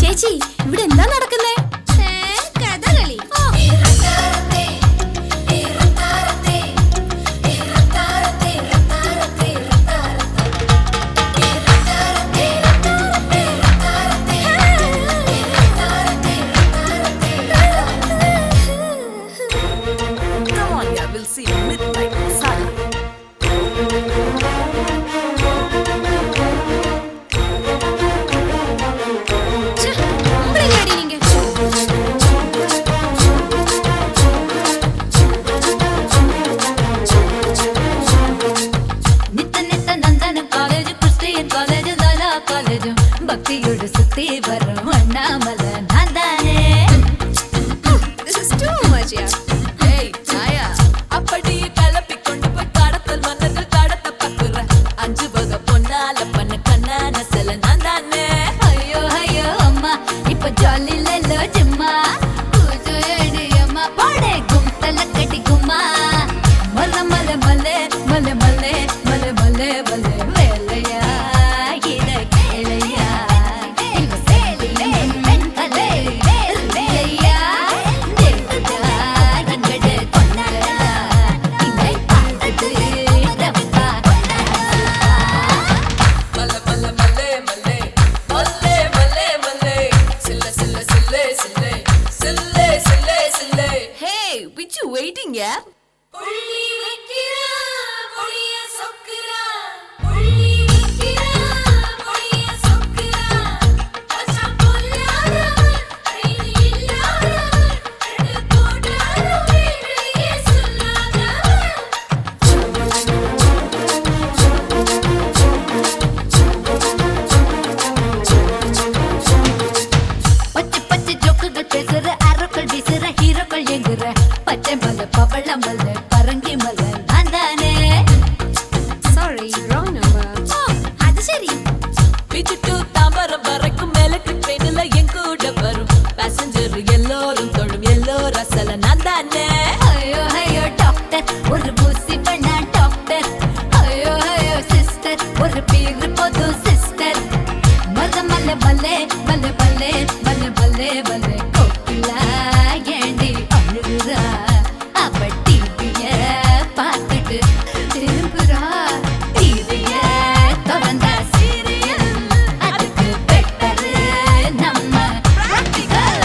ചേച്ചി ഇവിടെ എന്താ നടക്കുന്നേ? Kathakali. Come on, yeah, we'll see midnight Masala. பக்தியோடு சுத்தி வரும் அண்ணாமலை நான் தானே. This is too much, yeah. Hey, Naya, அப்படியே கலப்பி கொண்டு போய் கடத்தல் மன்னர்கள் கடத்த பக்குற 5 வகை பொன்னால பண்ண கண்ணான சில நான் தானே. ஐயோ ஐயோ அம்மா இப்ப ஜாலி லல்லோ ஜிம்மா பூஜோ ஏடி அம்மா பாடே கும்தல கட்டி கும்மா மல மல மலே மலே மலே மலே மலே மலே வேலையா இத கேளையா இவ சேலிலே வெண்கலே வேலையா தேவதா ரங்கடே கொண்டாடா இமை பாடது தவா மல்ல மல்ல மல்லே மல்லே மல்லே மல்லே மல்லே சில்ல சில்ல சில்லே சில்லே சில்லே சில்லே சில்லே. Hey, we you waiting, yeah? புள்ளி வைக்கிறா பொடிய சொக்குறா புள்ளி வைக்கிறா பொடிய சொக்குறா பச்சா பொல்லாதவன் அறிவு இல்லாதவன் ரெண்டு போடாதவன் வெளியே சொல்லாதவன். பச்சை பச்சை ஜோக்குகள் பேசுற அரோக்கள் வீசுற ஹீரோக்கள் எங்குற பச்சை மலை பவள மலை பரங்கி மலை நான் தானே. Sorry, wrong number. அது சரி. பீச்சு டு தாம்பரம் வரைக்கும் எலக்ட்ரிக் ட்ரெயின்ல என் கூட வரும் பேசஞ்சர் எல்லோரும் தொழும் எல்லோரும் அசல நான் தானே. ஐயோ ஐயோ டாக்டர் ஒரு ஊசி பண்ணா டாக்டர். ஐயோ ஐயோ சிஸ்டர் ஒரு பேரு போது சிஸ்டர். மல மல மலே மல மலே மல மலே மலே கோகிலா ஏண்டி அழுகுறா அவ டிவிய பார்த்துட்டு திரும்புறா டிவிய திறந்தா சீரியல் அதுக்கு பெட்டரு நம்ம பிராக்டிகல்.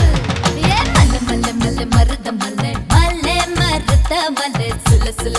ஏ மல மல மல மருத மலை மலை மருத மலை சில சில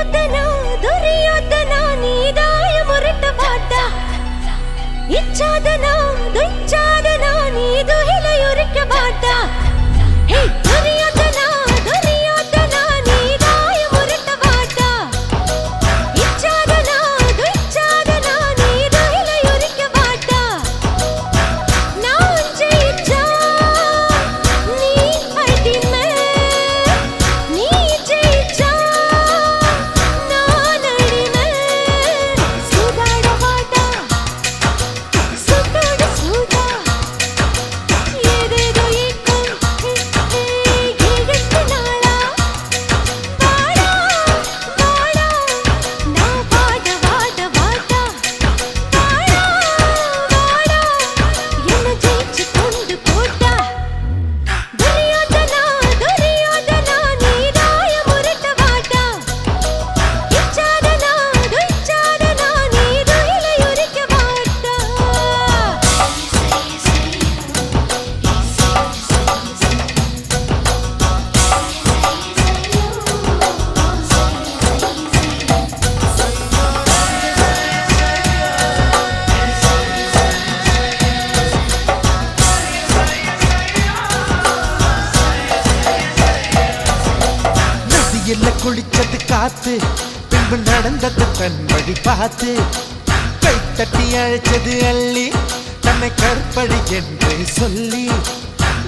துரியோதனா துரியோதனா நீதாய முரட்ட பாட்டா இச்சாதனா துச்சாதனா நீது இலையுரிக்க பாட்டா ஹே துரியோதனா துரியோதனா நீதாய முரட்ட பாட்டா இச்சாதனா துச்சாதனா நீது இலையுரிக்க பாட்டா நான் ஜெயிச்சா நீ அடிமை நீ ஜெயிச்சா நான் அடிமை சுதாட பாட்டா சுதாட சுதா ஏதேதோ ஏக்கம் இழுத்து நாளா வாடா வாடா நான் வாட வாட வாடா வாடா வாடா என்ன ஜெயிச்சு கொண்டு போட்டா துரியோதனா துரியோதனா நீதாய முரட்ட வாட்டா இச்சாதனா துச்சாதனா நீது இலையுரிக்க வாட்டா நதியில குளிச்சது காத்து பின்பு நடந்தது தன் வழி பார்த்து கை தட்டி அழைச்சது அள்ளி தன்னை கற்பழி என்று சொல்லி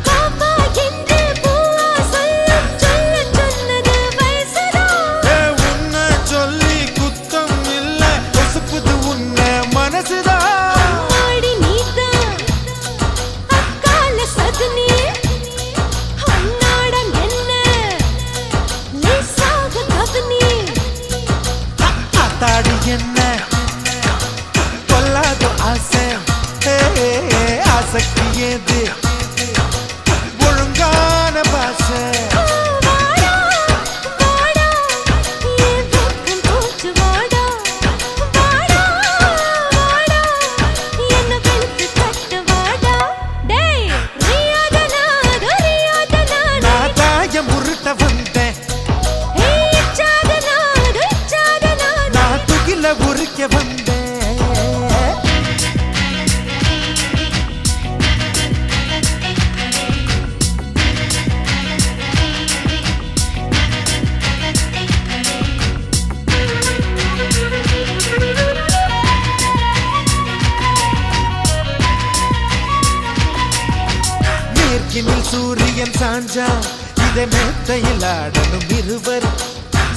பாப்பா என்று பூவா சொல்லும் சொல்ல சொன்னது வயசுதான் ஏ, உன்னை சொல்லி குத்தம் இல்ல ஒசுப்புது உன்னை மனசுதான் மாடி நீதான் அக்கால சகுனி உன்னாடம் என்ன லேசாக கவனி ஆத்தாடி என்ன கொல்லாத ஆசை ஏ, ஆசைக்கு ஏது ஒழுங்கான பாசை வாடா வாடா என் பக்கம் போச்சு வாடா வாடா வாடா என்ன வெளுத்து கட்ட வாடா டேய் ரியாதனா துரியோதனா நான் தாயம் உருட்ட வந்தேன் இச்சாதனா துச்சாதனா நான் துகில உரிக்க வந்தேன் மேற்கினில் சூரியன் சாஞ்சா இதை மேத்தையில் ஆடணும் இருவர்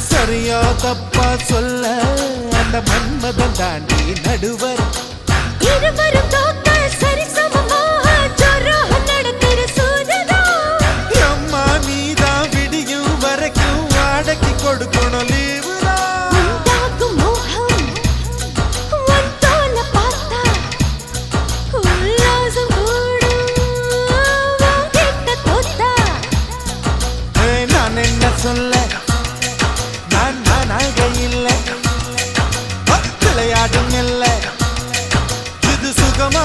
சரியா தப்பா சொல்ல அந்த மன்மதன் தாண்டி நடுவர் இருவரும் தோக்க சரிசமமாக ஜோராக நடக்கிற சூததா அம்மா நீதான் விடியும் வரைக்கும் வாடகை கொடுக்கணும் லீவுதான் உண்டாகும் மோகம் உன் தோல பார்த்தா உல்லாசம் கூடும் உன்கிட்ட தோத்தா நான் என்ன சொல்ல நான் நானாக இல்லை விளையாடும் இல்லை இது சுகமா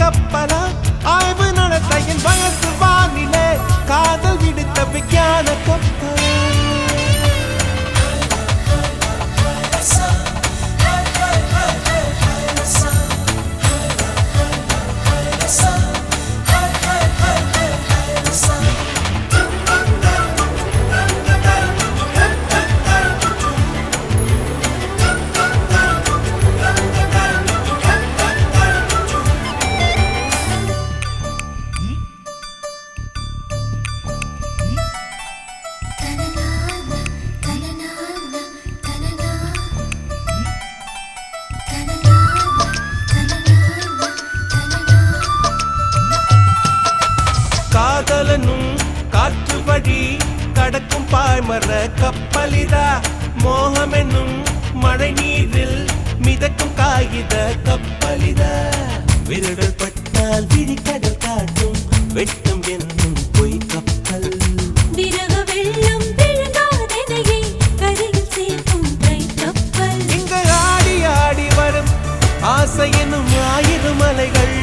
கப்பலா ஆய்வு நடத்த என் வயசு வானிலே காதல் விடுத்த விஞ்ஞான கப்பல் காதலனும் காற்று வழி கடக்கும் பாய்மர கப்பலிதா மோகமென்னும் மழை நீரில் மிதக்கும் காகித கப்பலிதா விரடல் பட்டால் விழிக்கடல் காட்டும் வெட்டும் என்னும் பொய் கப்பல் விரக வெள்ளம் விழுங்காதெனையே கரையில் சேர்க்கும் கப்பல் இங்கு ஆடி ஆடி வரும் ஆசை என்னும் ஆயிரம் அலைகள்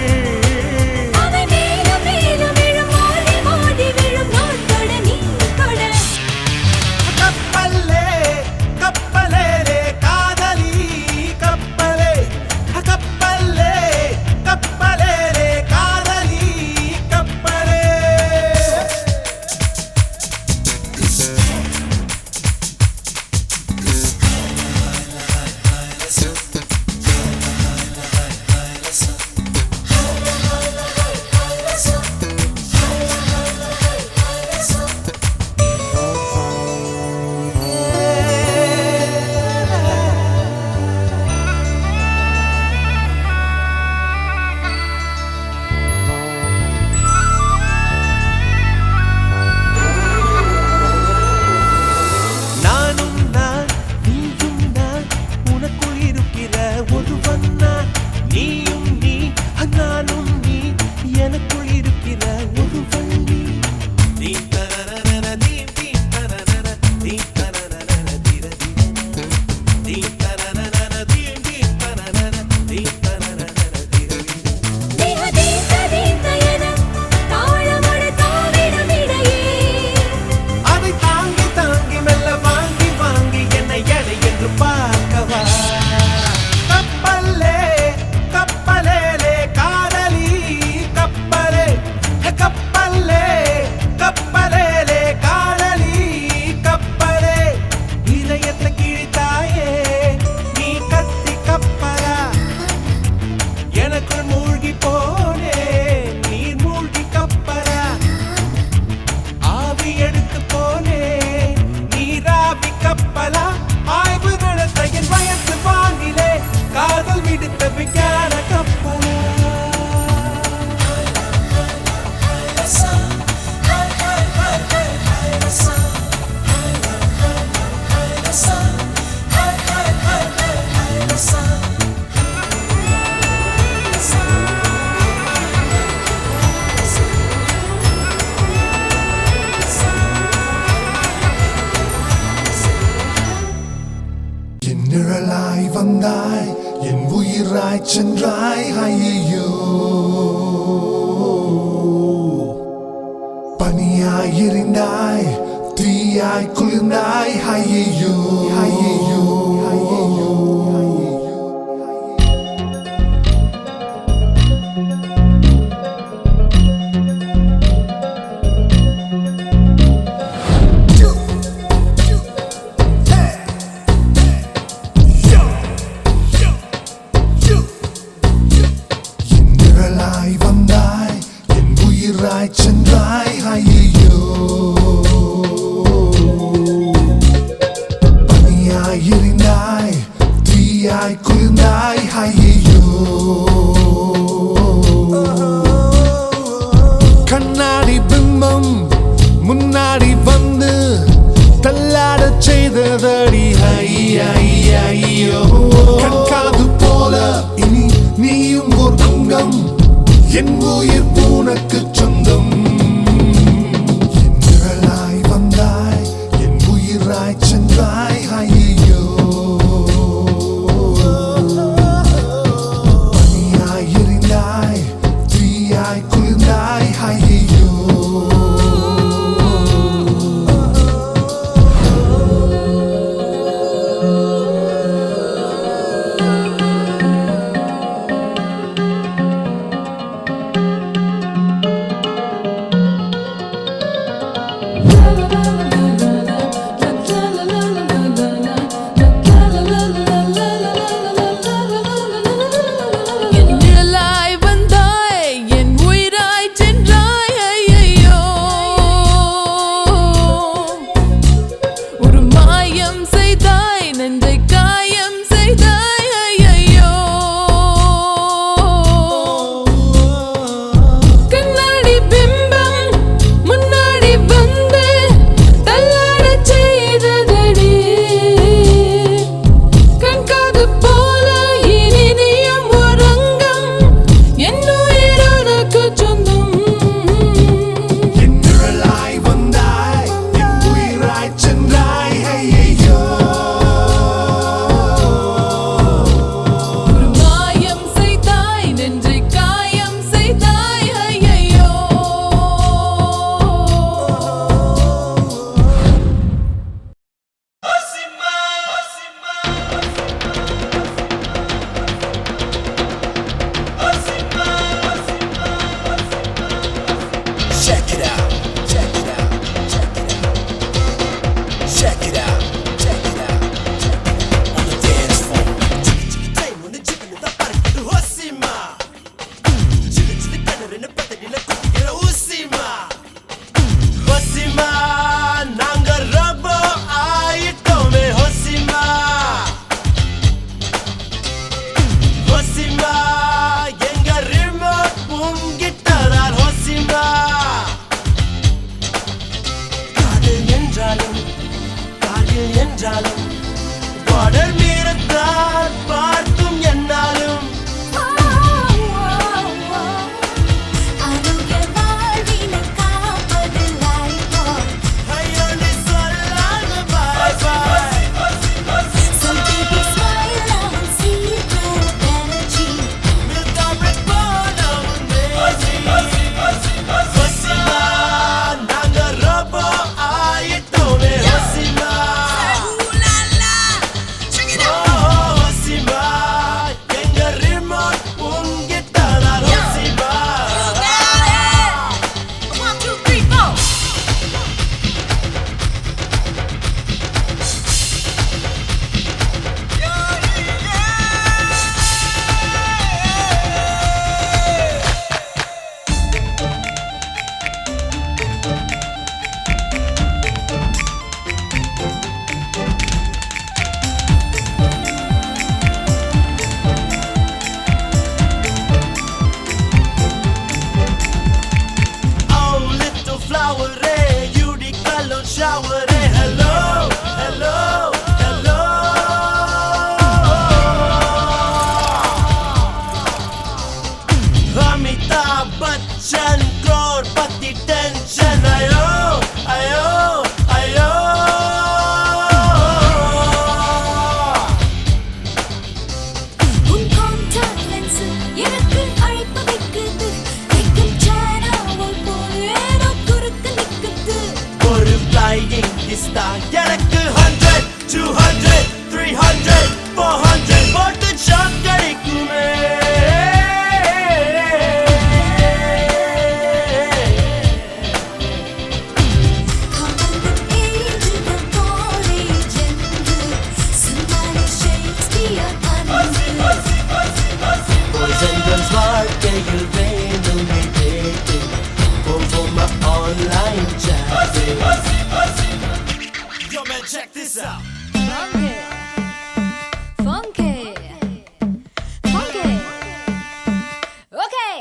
நிழலாய் வந்தாய் என் உயிராய் சென்றாய் ஐயோ பனியாய் எரிந்தாய் தீயாய் குளிர்ந்தாய் ஐயோ ஐயோ ஐயோ சென்றாய் ஐயோ பனியாய் எரிந்தாய் தீயாய் குளிர்ந்தாய் ஐயோ கண்ணாடி பிம்பம் முன்னாடி வந்து தள்ளாடச் செய்ததடி ஐயோ கண்காது போல இனி நீயும் ஒரு அங்கம் என் உயிர் உனக்கு சொந்தம் என் நிழலாய் வந்தாய் என் உயிராய் சென்றாய் ஐயோ பனியாய் எரிந்தாய் தீ Amitabh Bachchan crorepati tension ayo ayo ayo உன் contact lens எனக்கு அழைப்பு வைக்குது வைக்கும் சேனல் போல் ஏதோ குறுக்கு நிக்குது ஒரு flying star எனக்கு 100 200 300 400 போட்டு ஷாட் கிடைக்குமே Boys and girls வாழ்க்கையில் வேண்டுமே dating போவோமா online chatting Yo man check this out Funky. Funky. Okay,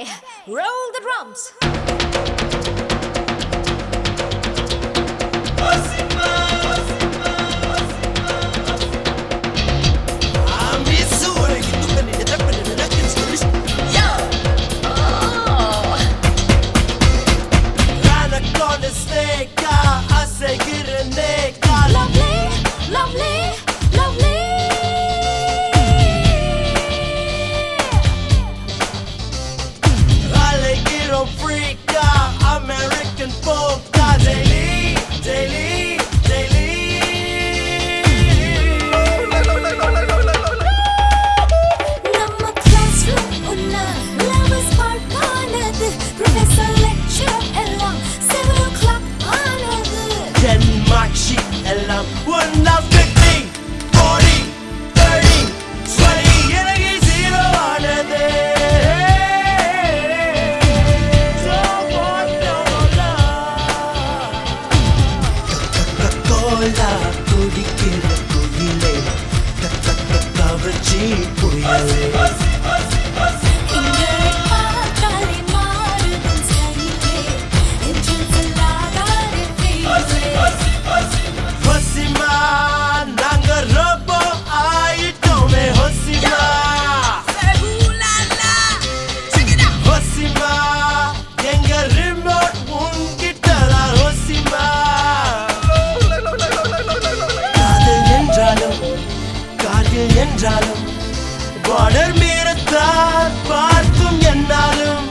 roll the drums. Lovely, lovely, lovely. Freaka, American polka, daily, daily, daily. நம்ம classroom உள்ள lovers park ஆனது. Professor lecture எல்லாம் 7 o'clock ஆனது. 10 mark sheet எல்லாம் 150, 40, 30, 20 எனக்கு 0 ஆனது. Coca-Cola குடிக்கிற குயிலே கவர்ச்சி புயலே இங்கே பார்த்தாலே மாறுதும் style. Entrance இல்லாதாரே feel. ஹொசிமா நாங்க ரொம்ப ஆயிட்டோமே ஹொசிமா ஹொசிமா எங்க ரிமோட் உன்கிட்டதான் ஹொசிமா காதல் என்றாலும் border மீறத்தான் பார்க்கும் என்னாலும்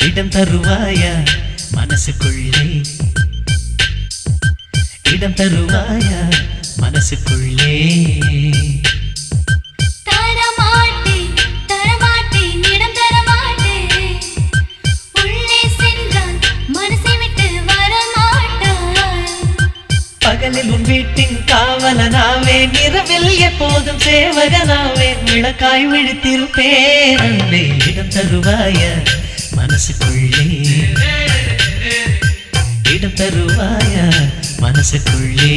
இடம் தருவாயா மனசுக்குள்ளே இடம் தருவாயா மனசுக்குள்ளே தரமாட்டேன் தரமாட்டேன் இடம் தரமாட்டேன் உள்ளே சென்றால் மனசை விட்டு வரமாட்டான் பகலில் உன் வீட்டின் காவலனாவே இரவில் எப்போதும் சேவகனாவே விளக்காய் விழித்திருப்பேன் அன்பே இடம் தருவாயா மனசுக்குள்ளே இடம் தருவாயா மனசுக்குள்ளே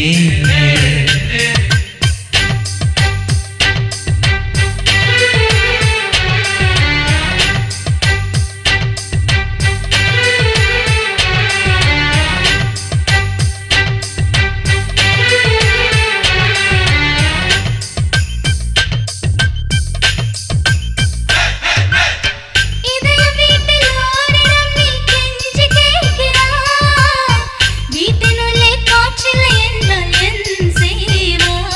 வீட்டினுள்ளே காற்றில்லை என்றால் என் செய்வார்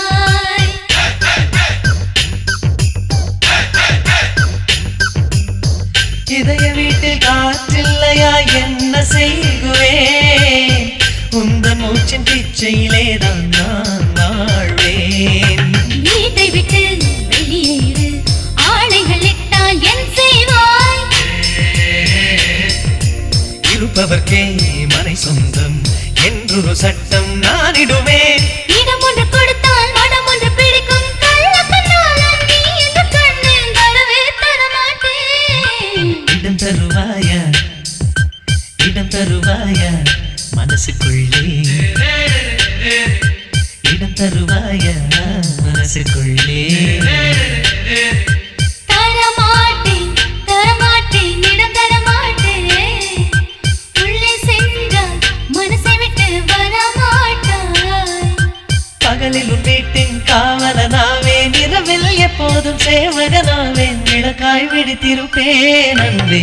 உந்தன் மூச்சின் பிச்சையிலேதான் நான் வாழ்வேன். வீட்டை விட்டு வெளியேறு, ஆணைகள் இட்டால் என் செய்வாய்? இருப்பவர்க்கே மனை சொந்தம் என்றொரு சட்டம் நான் இடுவேன். இடம் ஒன்று கொடுத்தால் மனம் ஒன்று பிடிக்கும். கள்ளக்கண்ணாளன் நீ என்ற கண்ணில் வரவே தரமாட்டேன். இடம் தருவாயா, இடம் தருவாயா மனசுக்குள்ளே, இடம் தருவாயா மனசுக்குள்ளே. தரமாட்டேன் தரமாட்டேன் இடம் தரமாட்டேன். உள்ளே சென்றால் மனசை விட்டு வரமாட்டாய். பகலில் உன் வீட்டின் காவலனாவேன், இரவில் எப்போதும் சேவகனாவேன். விளக்காய் விழித்திருப்பேன் அன்பே.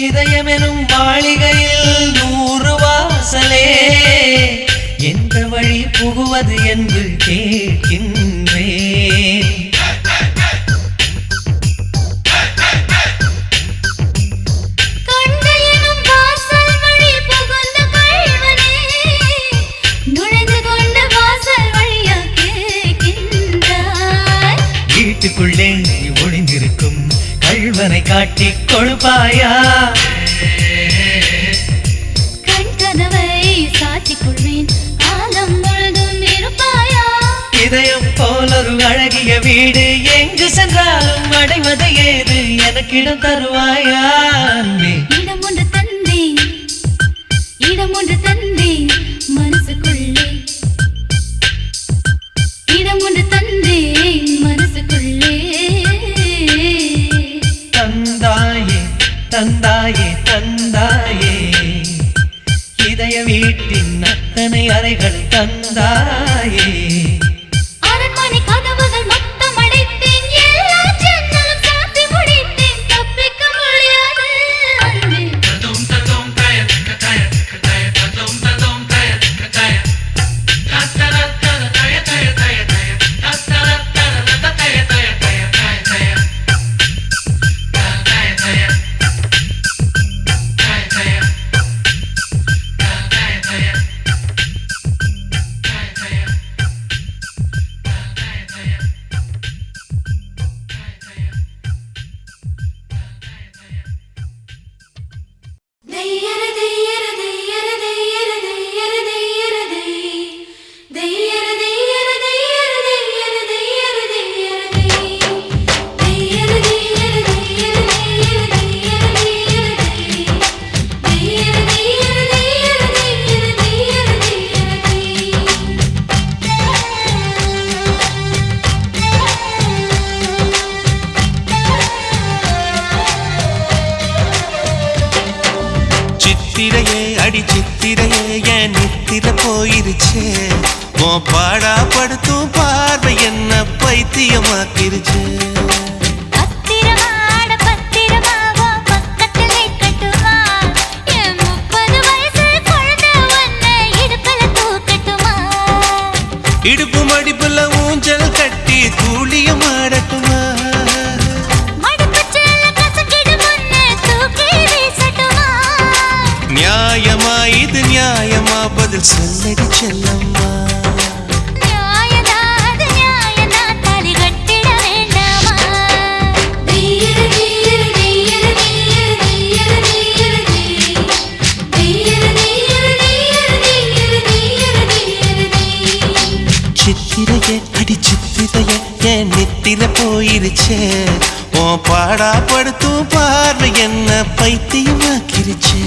இதயமெனும் மாளிகையில் 100 வாசலே, எந்த வழி புகுவது என்று கேட்கின்றேன். கண்கள் எனும் வாசல் வழி புகுந்த கள்வனே, நுழைந்து கொண்ட வாசல் வழியா கேட்கின்றாய். வீட்டுக்குள்ளே ஒளிந்திருக்கும் கள்வனை காட்டிக் கொடுப்பாயா? கண் கதவை சாத்திக் கொள்வேன், காலம் முழுதும் இருப்பாயா? இதயம் போலொரு அழகிய வீடு, எங்கு சென்றாலும் அடைவது ஏது? எனக்கிடம் தருவாயா அன்பே? இடம் ஒன்று தந்தேன், இடம் ஒன்று தந்தேன் மனசுக்குள்ளே, இடம் ஒன்று தந்தேன் மனசுக்குள்ளே. தந்தாயே தந்தாயே தந்தாயே, இதய வீட்டின் அத்தனை அறைகள் தந்தாயே. அரண்மனை கதவுகள் மொத்தம் அடைத்தேன், எல்லா ஜன்னலும் சாத்தி முடித்தேன். தப்பிக்க முடியாது அன்பே. தெய்யர தெய்யர தெய்யர தெய்யர தெய்யர தெய்யர தெய்யர தெய்யர தெய்யர தெய்யர தெய்யர தெய்யர தெய்யர தெய்யர தெய்யர தெய்யர தெய்யர சித்திரையே அடி சித்திரையே என் நித்திர போயிருச்சே, உன் பாடா படுத்தும் பார்வை என்ன பைத்தியமாக்கிருச்சு. பத்திரமாட பத்திரமாவோ பக்கத்தில் கட்டுமா, என் 30 வயசு குழந்தை ஒன்னை இடுப்புல தூக்கட்டுமா? இடுப்பு மடிப்புல ஊஞ்சல் கட்டி கூலியம் ஆடட்டுமா? மடுப்புச்சல்ல கசக்கிடு முன்னே தூக்கி வீசட்டுமா? நியாயமா இது நியாயமா, பதில் சொல்லடி செல்லம்மா. நியாயதான் அது நியாயதான், தாலி கட்டிட வேண்டாமா? தெய்யர தெய்யர தெய்யர தெய்யர தெய்யர தெய்யர தெய்யர தெய்யர தெய்யர தெய்யர. சித்திரையே அடி சித்திரையே என் நித்திர போயிருச்சே, உன் பாடா படுத்தும் பார்வை என்ன பைத்தியமாக்கிருச்சே.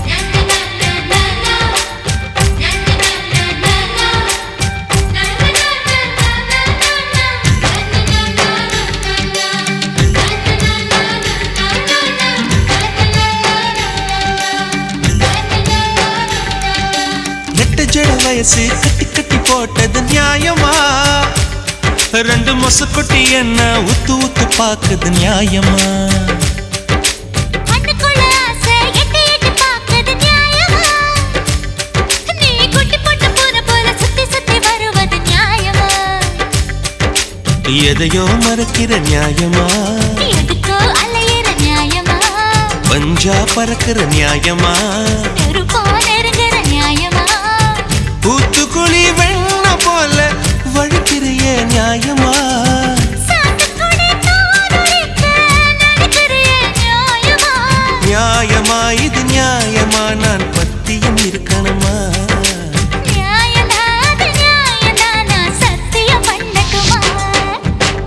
Na na na na na na na na na na na na na. ரெண்டு மொசக்குட்டி என்ன உத்து உத்து பாக்குது நியாயமா? கண்ணுக்குள்ள ஆசை எட்டி எட்டி பாக்குது நியாயமா? நீ குட்டி போட்ட பூனை போல சுத்தி சுத்தி வருவது நியாயமா? எதையோ மறக்கிற நியாயமா? எதுக்கோ அலையிற நியாயமா? பஞ்சா பறக்கிற நியாயமா? நெருப்போ நெருங்குற நியாயமா? ஊத்துக்குழி வெண்ண போல வழுக்கிறிய நியாயமா? சாத்துக்குடி தோலுரிக்க நினைக்கிறியே நியாயமா? நியாயமா இது நியாயமா? நான் பத்தியம் இருக்கணுமா? நியாயம்தான் அது நியாயம்தான், நான் சத்தியம் பண்ணட்டுமா?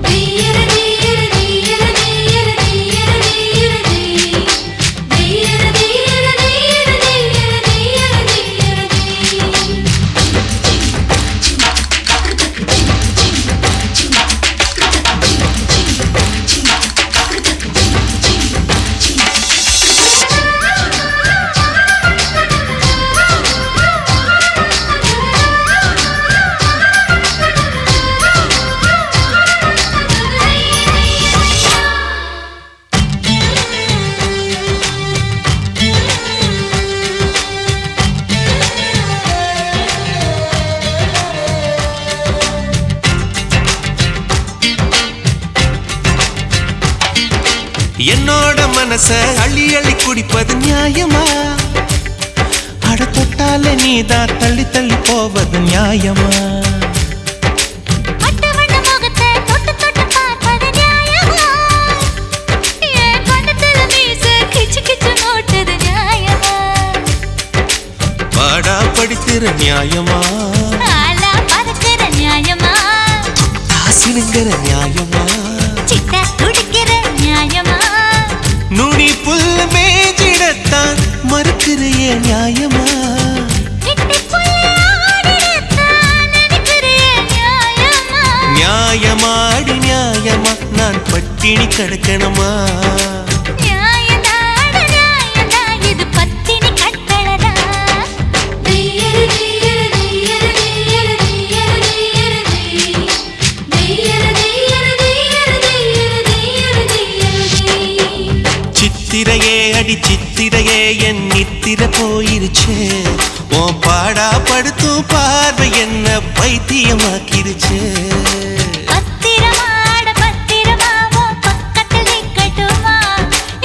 தீயிரு தீயிரு தீயிரு தீயிரு தீயிரு தீயிரு தீ. தீயிரு தீயிரு தீயிரு தீயிரு தீயிரு தீயிரு தீ. என்னோட மனச அள்ளி அள்ளி குடிப்பது நியாயமா? அட தொட்டாலே நீதான் தள்ளி தள்ளி போவது நியாயமா? அட்டவண முகத்தை தொட்டு தொட்டு பார்ப்பது நியாயமா? என் கண்ணத்துல மீசை கிச்சு கிச்சு மூட்டுது நியாயமா? பாடா படித்திர நியாயமா? ஆளா பறக்கிற நியாயமா? தாசினுங்கிற நியாயமா? சிட்டா துடிக்கிற நியாயமா? நுனி புல் மேஜிடத்தான் மறுக்கிறிய நியாயமா? கிட்டி புள்ளி ஆடிடத்தான் நினைக்கிறியே நியாயமா? நியாயமாடி நியாயமா? நான் பட்டினி கிடக்கணுமா? நியாயம்தான் நியாயம்தான், இது பத்தினி கட்டளதா. தீயிரு தீயிரு தீயிரு தீயிரு தீயிரு தீயிரு தீ. தீயிரு தீயிரு தீயிரு தீயிரு தீயிரு தீயிரு தீ. சித்திரையே அடி சித்திரையே என் நித்திர போயிருச்சே. உன் பாடா படுத்தும் பார்வை என்ன பைத்தியமாக்கிருச்சே. பத்திரமாட பத்திரமா உன் பக்கத்தில் நிக்கட்டுமா?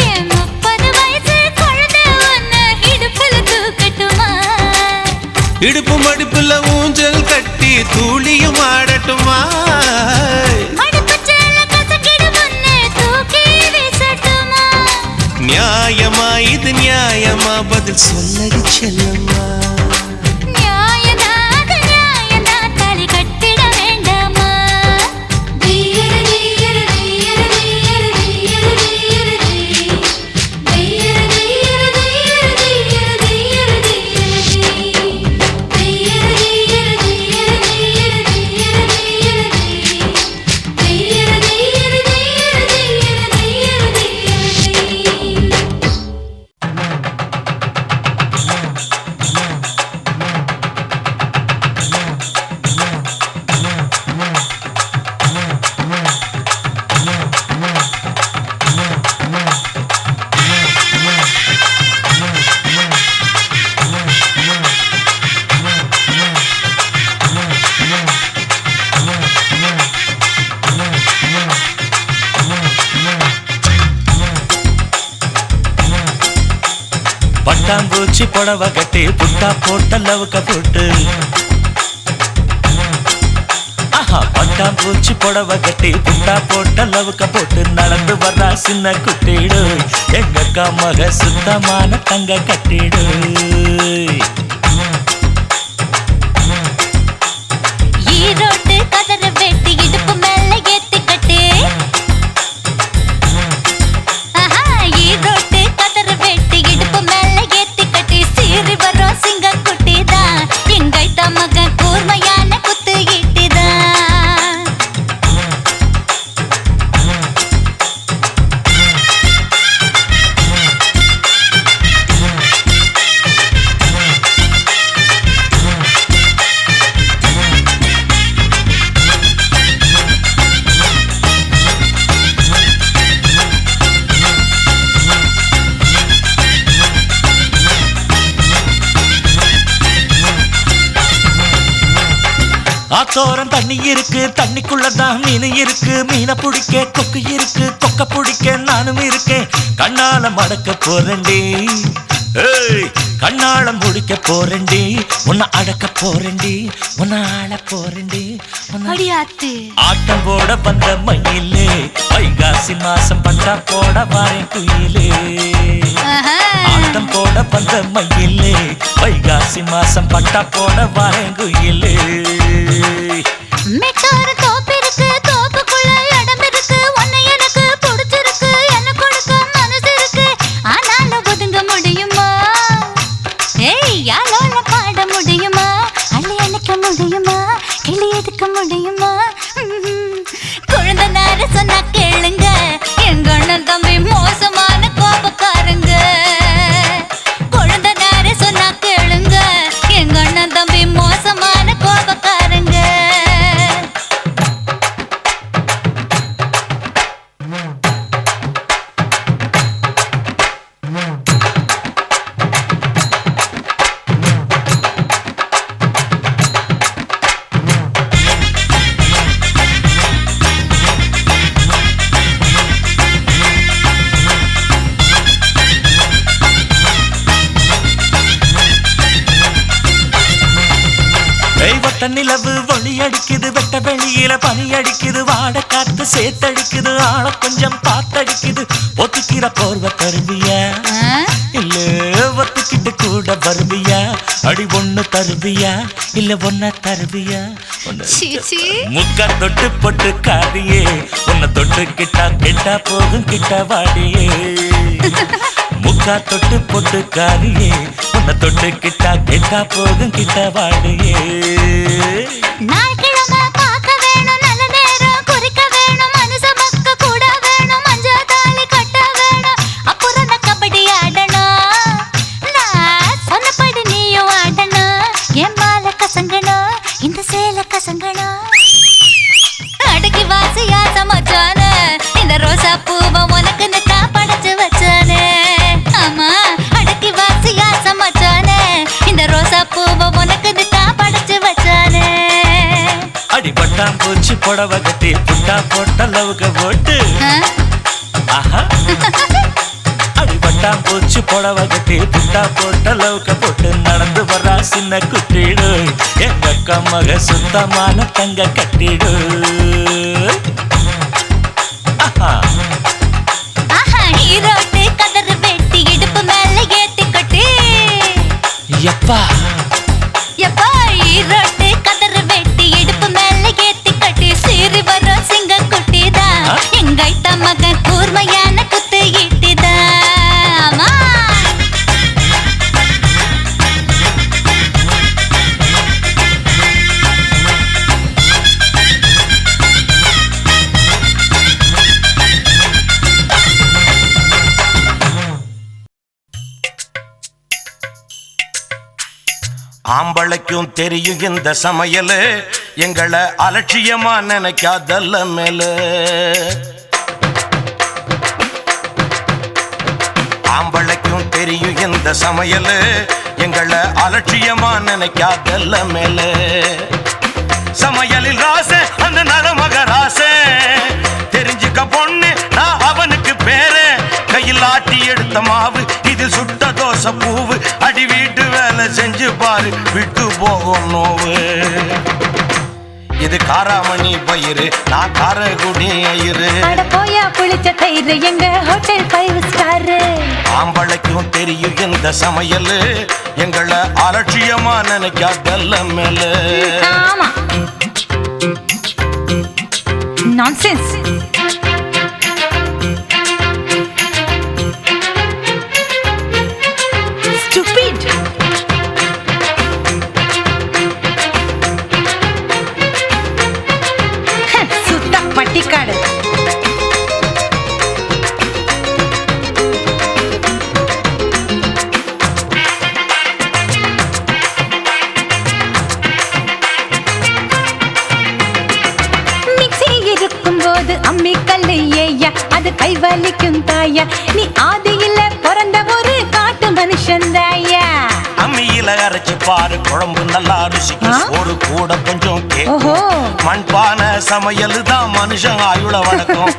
என் 30 வயசு குழந்தை உன்னை இடுப்புல தூக்கட்டுமா? இடுப்பு மடுப்புல ஊஞ்சல் கட்டி தூளியும் ஆடட்டுமா? மடுப்புச் சேல கசக்கிடு முன்னே தூக்கி வீசட்டுமா? நியாயமா இது நியாயமா? பதில் சொல்லடி செல்லம்மா. நியாயம்தான் அது நியாயம்தான், தாலி கட்டிட வேண்டாமா? தீயிரு தீயிரு தீயிரு தீயிரு தீயிரு தீயிரு தீ. தீயிரு தீயிரு தீயிரு தீயிரு தீயிரு தீயிரு தீ. தீயிரு தீயிரு தீயிரு தீயிரு தீயிரு தீயிரு தீ. தீயிரு தீயிரு தீயிரு தீயிரு தீயிரு தீயிரு தீ. பட்டாம்பூச்சி புடவை கட்டி புட்டா போட்ட லவுக்க போட்டு ஆஹா பட்டாம்பூச்சி புடவை கட்டி புட்டா போட்ட லவுக்க போட்டு நடந்து வர்றா சின்ன குட்டிடு எங்க மக சுத்தமான தங்க கட்டிடு. ஈரோட்டு கதற வெட்டி இடுப்பு மேல ஏத்தி கட்டு. ஆஹா, ஈரோட்டு கதற வெட்டி இடுப்பு மேல ஏத்தி கட்டி சீறி வரும் சிங்க குட்டிதான் எங்கைத்த மகன் கூர்மையான குத்து ஈட்டிதான். ஆத்தோரம் தண்ணி இருக்கு, தண்ணிக்குள்ளதான் மீன் இருக்கு. மீனை பிடிக்க கொக்கு இருக்கு, கொக்க பிடிக்க நானும் இருக்கேன். கண்ணால மடக்க போறேன்டி, ஏய் கண்ணால முடிக்க போறேன்டி. உன்னை அடக்க போறேன்டி, உன்னை ஆள போறேன்டி. அடியாத்து ஆட்டம் போட வந்த மயிலே, வைகாசி மாசம் பட்டா போட வாரேன் குயிலே. ஆட்டம் போட வந்த மயிலே, வைகாசி மாசம் பட்டா போட வாரேன் குயிலே. மெட்டாரு தோப்பு இருக்கு, தோப்புக்குள்ள இடம் இருக்கு. உன்னை எனக்கு பிடிச்சிருக்கு, என்ன கொடுக்க மனசு இருக்கு. ஆனாலும் ஒதுங்க முடியுமா? ஏய் யாழோல பாட முடியுமா? அள்ளி அணைக்க முடியுமா? கிளி எடுக்க முடியுமா? குழந்தை நேர சொன்னா கேளுங்க, எங்க அண்ணன் தம்பி மோசமான கோபக்காரங்க. குழந்தை நேர சொன்னா கேளுங்க, எங்க அண்ணன் தம்பி மோசமான கோபக்காரங்க. தெய்வத்த நிலவு ஒளி அடிக்குது, வெட்ட வெளியில பனி அடிக்குது. வாட காத்து சேத்தடிக்குது, ஆள கொஞ்சம் பாத்தடிக்குது. ஒத்துக்கிற போர்வ தருவியா, இல்ல ஒத்துக்கிட்டு கூட வருவியா? அடி ஒண்ணு தருவியா, இல்ல ஒன்ன தருவியா? முக்கா தொட்டு பொட்டு காரியே, உன்னை தொட்டு கிட்டா கெட்டா போகும் கிட்ட வாடியே. முக்கா தொட்டு பொட்டு காரியே, உன்னை தொட்டு கிட்டா கெட்டா போகும் கிட்ட வாடியே. நாய்க்கிழமை பார்க்க வேணும், நல்ல நேரம் குறிக்க வேணும். மனுஷ மக்க கூட வேணும், மஞ்ச தாலி கட்ட வேணும். அப்புறம் நான் கபடி ஆடணும், நான் சொன்னபடி நீயும் ஆடணும். என் மாலை கசங்கணும், இந்த சேலை கசங்கணும். அடக்கி வாசியா சமைச்சானே, இந்த ரோசா பூவை உனக்கு தான் படைச்சு வச்சானே. ஆமா அடக்கி வாசியா சமைச்சானே, இந்த ரோசா பூவை உனக்கு தான் படைச்சு வச்சானே. அடிபட்டாம் பூச்சி புடவை கட்டி புட்டா போட்ட லவுக போட்டு. ஆஹா அடிபட்டாம் பூச்சி புடவை கட்டி புட்டா போட்ட லவுக போட்டு நடந்து வர்றா சின்ன குட்டிடு. எங்க அக்கா மக சுத்தமான தங்க கட்டிடு. ஆஹா ஆஹா ஈரோட்டு கதறு வெட்டி இடுப்பு மேல ஏத்தி கட்டி. எப்பா எப்பா ஈரோட்டு கதறு வெட்டி இடுப்பு மேல ஏத்தி கட்டி. சீறி வரும் சிங்க குட்டிதான், எங்க ஐத்த மகன் கூர்மையான குத்து ஈட்டிதான். ஆமா ஆம்பளைக்கும் தெரியும் இந்த சமையல், எங்களை அலட்சியமா நினைக்காதல்ல மேல. ஆம்பளைக்கும் தெரியும் இந்த சமையல், எங்களை அலட்சியமா நினைக்காதல்ல மேல. சமையலில் ராச அந்த நலமக ராச, தெரிஞ்சுக்க பொண்ணு நான் அவனுக்கு பேரு. கையில் ஆட்டி எடுத்த மாவு, இதில் சுட்ட தோசை பூவு. அடி வீட்டு வேலை செஞ்சு பாரு, விட்டு போகும் நோவு. இது காராமணி பயிறு, நான் காரகுடி ஐயரு. அட போயா புளிச்ச தயிர், எங்க ஹோட்டல் 5 ஸ்டார். ஆம்பளைக்கும் தெரியும் இந்த சமையல், எங்களை அலட்சியமா நினைக்காதல்ல மேல. ஆமா நான்சென்ஸ். ஸ்டூபிட். சுத்த பட்டிக்காடு. அம்மி கல்லு ஏயா, அது கைவலிக்கும் தாயா. நீ ஆதியில பிறந்த ஒரு காட்டு மனுஷன் தாயா. அம்மி அம்மியில அரைச்சு பாரு குழம்பு நல்லா ருசிக்கு ஒரு கூட கொஞ்சம் கேக்கும் மண்பான சமையல் தான் மனுஷன் ஆயுள வழக்கம்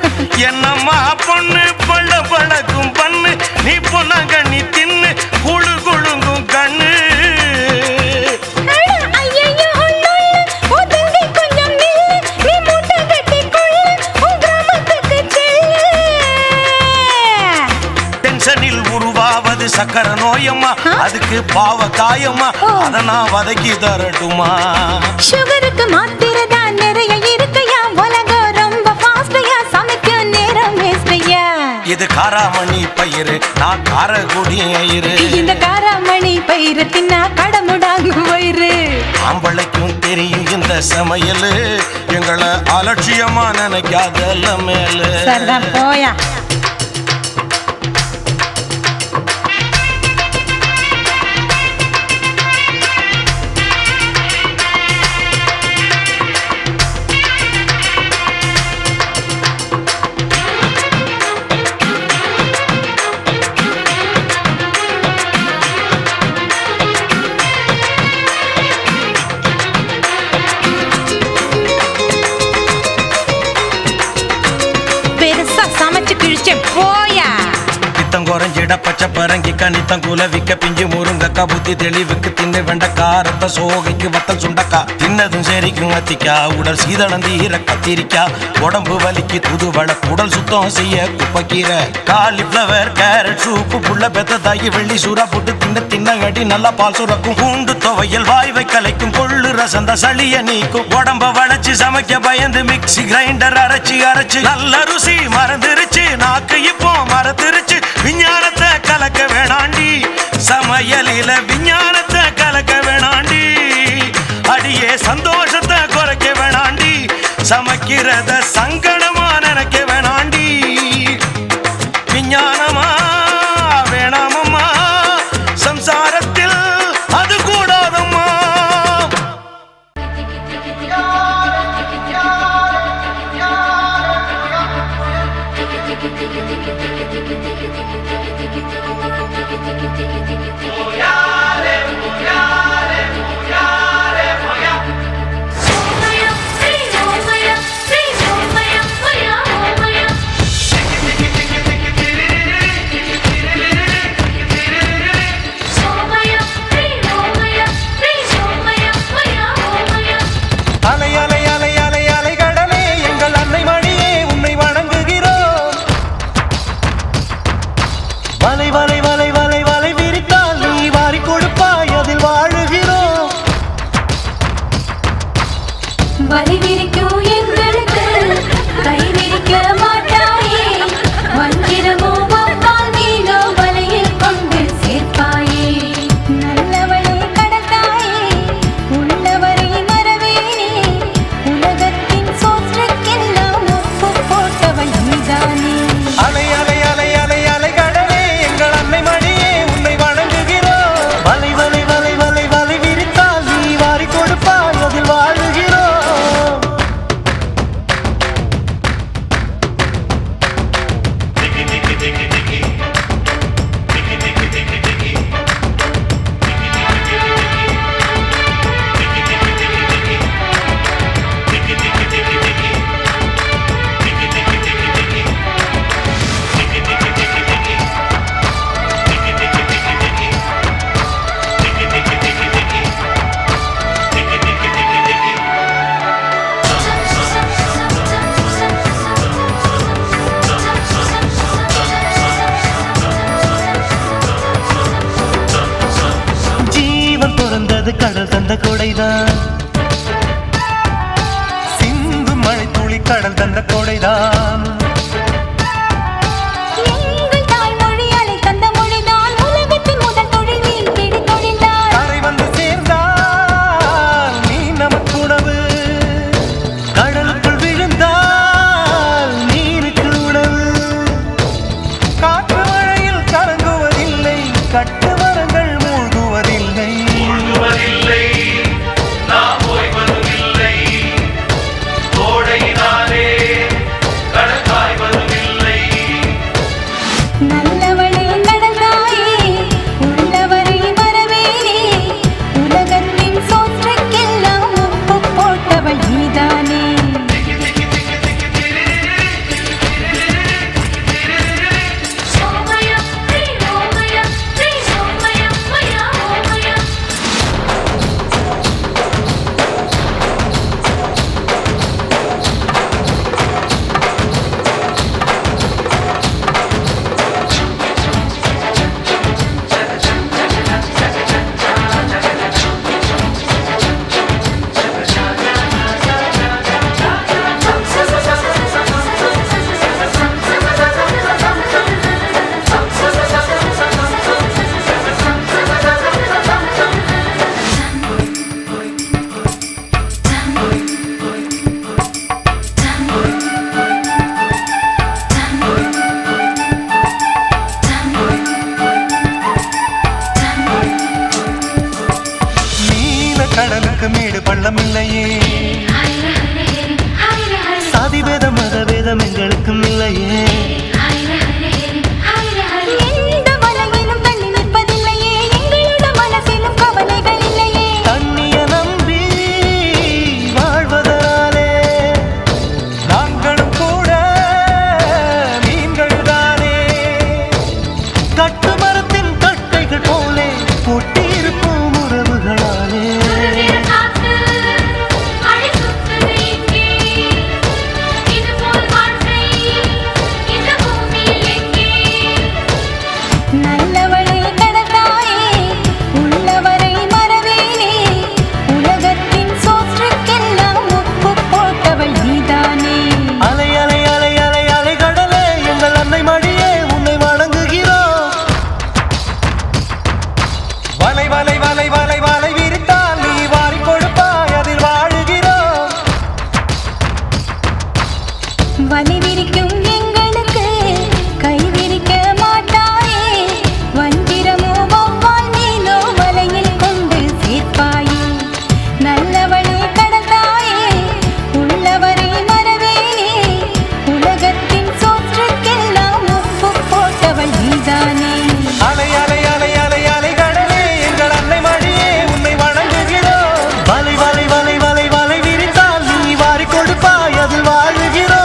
என்னம்மா பொண்ணு பள்ள பழக்கும் பண்ணு நீ பொண்ணாங்க நீ தின்னு குழு குழுங்கும் கண்ணு உருவாவது சக்கர நோயம்மா அதுக்கு பாவ காயம்மா அத நான் வதக்கி தரட்டுமா சுகருக்கு மாத்திரை தான் நிறைய இருக்கையா உலகம் ரொம்ப ஃபாஸ்டையா சமைக்க நேரம் வேஸ்டையா இது காராமணி பயிறு நான் காரக்குடி ஐயரு இந்த காராமணி பயிறு தின்னா கடமுடாங்கு வயிறு ஆம்பளைக்கும் தெரியும் இந்த சமையல் எங்களை அலட்சியமா நினைக்காதல்ல மேல சரிதான் போயா குறைஞ்சிட பச்சை பரங்கி கனித்தம் குலவிக்க பிஞ்சு முருங்கக்கா புத்தி தெளிவுக்கு தின்னு வெண்டக்காரத்த சோகைக்கு வத்தல் சுண்டக்கா தின்னதும் சரிக்கும் அத்திக்கா உடல் சீதளம் தீர கத்திரிக்கா உடம்பு வலிக்கு துதுவள உடல் சுத்தம் செய்ய குப்பக்கீரை காலிஃப்ளவர் கேரட் சூப்பு புள்ள பெத்ததாகி வெள்ளி சூறா போட்டு தின்ன தின்னங்கட்டி நல்லா பால் சுரக்கும் பூண்டு துவையல் வாய்வை கலைக்கும் கொள்ளு ரசந்த சளிய நீக்கும் உடம்ப வளைச்சு சமைக்க பயந்து மிக்சி கிரைண்டர் அரைச்சு அரைச்சு நல்ல ருசி மறந்துருச்சு நாக்கு இப்போ மறந்துருச்சு விஞ்ஞானத்தை கலக்க வேணாண்டி சமையலில விஞ்ஞானத்தை கலக்க வேணாண்டி அடியே சந்தோஷத்தை குறைக்க வேணாண்டி சமைக்கிறத சங்கடமா நினைக்க வேணாண்டி விஞ்ஞானமா வேணாமம்மா சம்சாரத்தில் அது கூடாதம்மா கடல் தந்த கொடைதான் சிந்து மழை துளி கடல் தந்த கொடைதான் கரை வந்து சேர்ந்தால் நீ நமக்கு உணவு கடலுக்குள் விழுந்தால் நீருக்கு உணவு காற்று மழையில் கலங்குவதில்லை கட்டு மரங்கள் மூழ்குவதில்லை நாம் ஓய்வதில்லை கோடையினாலே கடல் உள்ளம் எங்களுக்கும் இல்லையே. எந்த வலையிலும் தள்ளி நிற்பதில்லையே, எங்களோட மனசிலும் கவலைகள் இல்லையே. தண்ணிய நம்பி வாழ்வதாலே நாங்களும் கூட மீன்கள் தானே. கட்டுமரத்தின் கட்டைகள் போலே ஒட்டியிருப்போம் உறவுகளாலே. நல்லவளே கடந்தாயே, உள்ளவரை மறவேனே. உலகத்தின் சோற்றுக்கெல்லாம் உப்பு போட்டவள் நீதானே. அலை அலை அலை அலை அலை கடலே எங்கள் அன்னை மடியே உன்னை வணங்குகிறோம். வலை வலை வலை வலை வலை விரித்தால் நீ வாரி கொடுப்பாய், அதில் வாழுகிறோம். வலி விரிக்கும் எங்களுக்கு கை விரிக்க மாட்டாயே. வஞ்சிரமோ வௌவால் மீனோ வலையில் கொண்டு சேர்ப்பாயே. நல்லவளே கடந்தாயே, உள்ளவரை மறவேனே. உலகத்தின் சோற்றுக்கெல்லாம் உப்பு போட்டவள் நீதானே. அலை அலை அலை அலை அலை கடலே எங்கள் அன்னை மடியே உன்னை வணங்குகிறோம். வலை வலை வலை வலை வலை விரித்தால் நீ வாரி கொடுப்பாய், அதில் வாழுகிறோம்.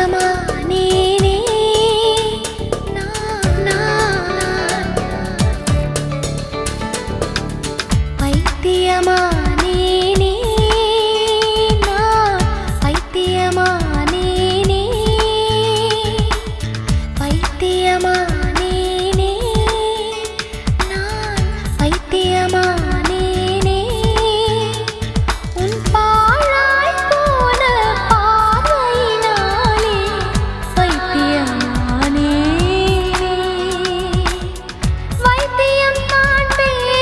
பைத்தியமானேனே நான், பைத்தியமானேனே நான், பைத்தியமானேனே, பைத்தியமானேனே நான், பைத்தியமானேனே. உன் பாழாய் போன பார்வையினாலே பைத்தியமானேனே. வைத்தியம் காண்பேனே.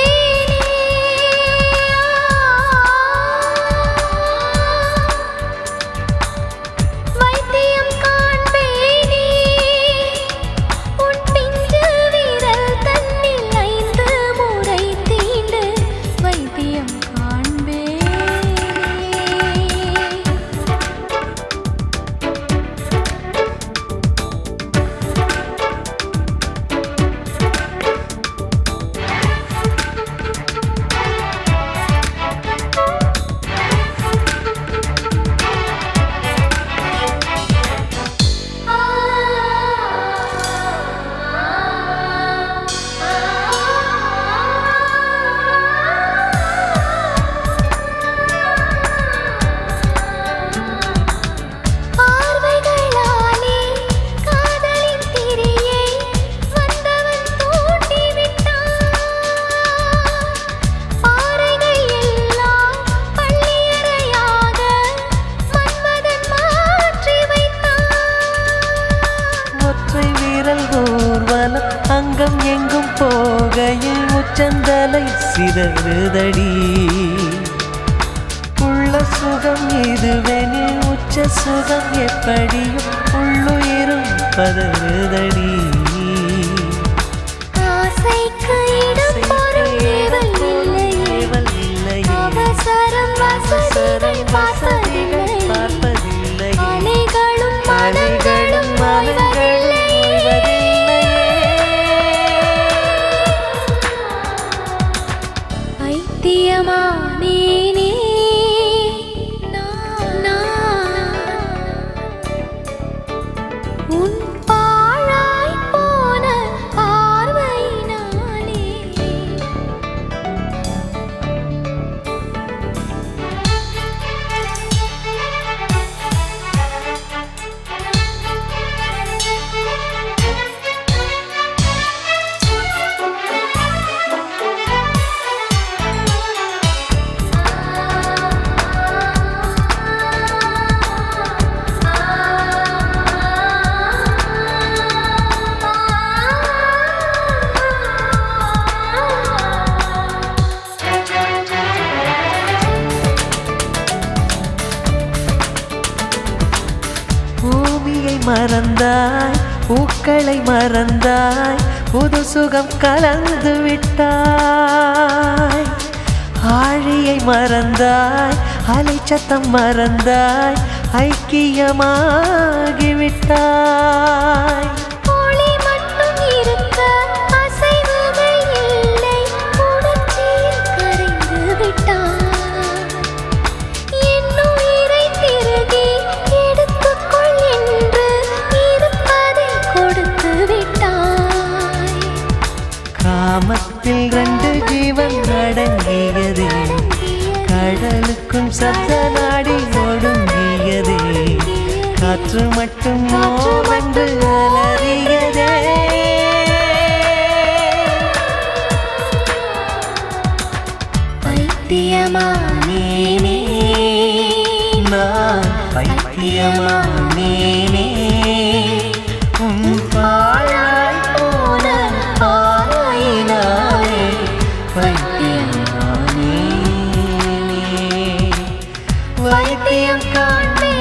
வைத்தியம் காண்பேனே. உன் பிஞ்சு விரல் தன்னில் 5 முறை தீண்டு வைத்தியம் காண்பேனே. பார்வைகளாலே காதலின் திரியை வந்தவன் தூண்டிவிட்டான். பாறைகள் எல்லாம் பள்ளியறையாக மன்மதன் மாற்றி வைத்தான். ஒற்றை வீரல் ஊர்வலம் அங்கம் எங்கும் போகையில் உச்சந்தலை சிதறுதடி. உள்ள சுகம் இதுவெனில் உச்ச சுகம் எப்படியும் உள்ளுயிரும் பதறுதடி. ஆசைக்கு இடம் பொருள் ஏவல் இல்லையே. அவசரம் வசதிகள் பார்ப்பதில்லை. அலைகளும் மனங்களும் ஓய்வதில்லையே. பைத்தியமானேனே நான், உன் பாழாய் போன பார்வையினாலே. ஊரை மறந்தாய் பூக்களை மறந்தாய் புது சுகம் கலந்து விட்டாய் ஆழியை மறந்தாய் அலைச்சத்தம் மறந்தாய் ஐக்கியமாகிவிட்டாய் ஒளி மட்டும் இருக்க அசைவுகள் இல்லை உணர்ச்சியில் கரைந்து விட்டாய் என் உயிரை திருகி எடுத்துக்கொள் என்று இருப்பதை கொடுத்து விட்டாய் காமத்தில் 2 ஜீவன் அடங்கியதே கடலுக்கும் சப்த நாடி ஒடுங்கியதே காற்று மட்டும் வந்து அலறியதே பைத்தியமானேனே நான் பைத்தியமானேனே உன் பாழாய் போன ஆயினாயே பைத்தியமானேனே வைத்தியம் காண்பே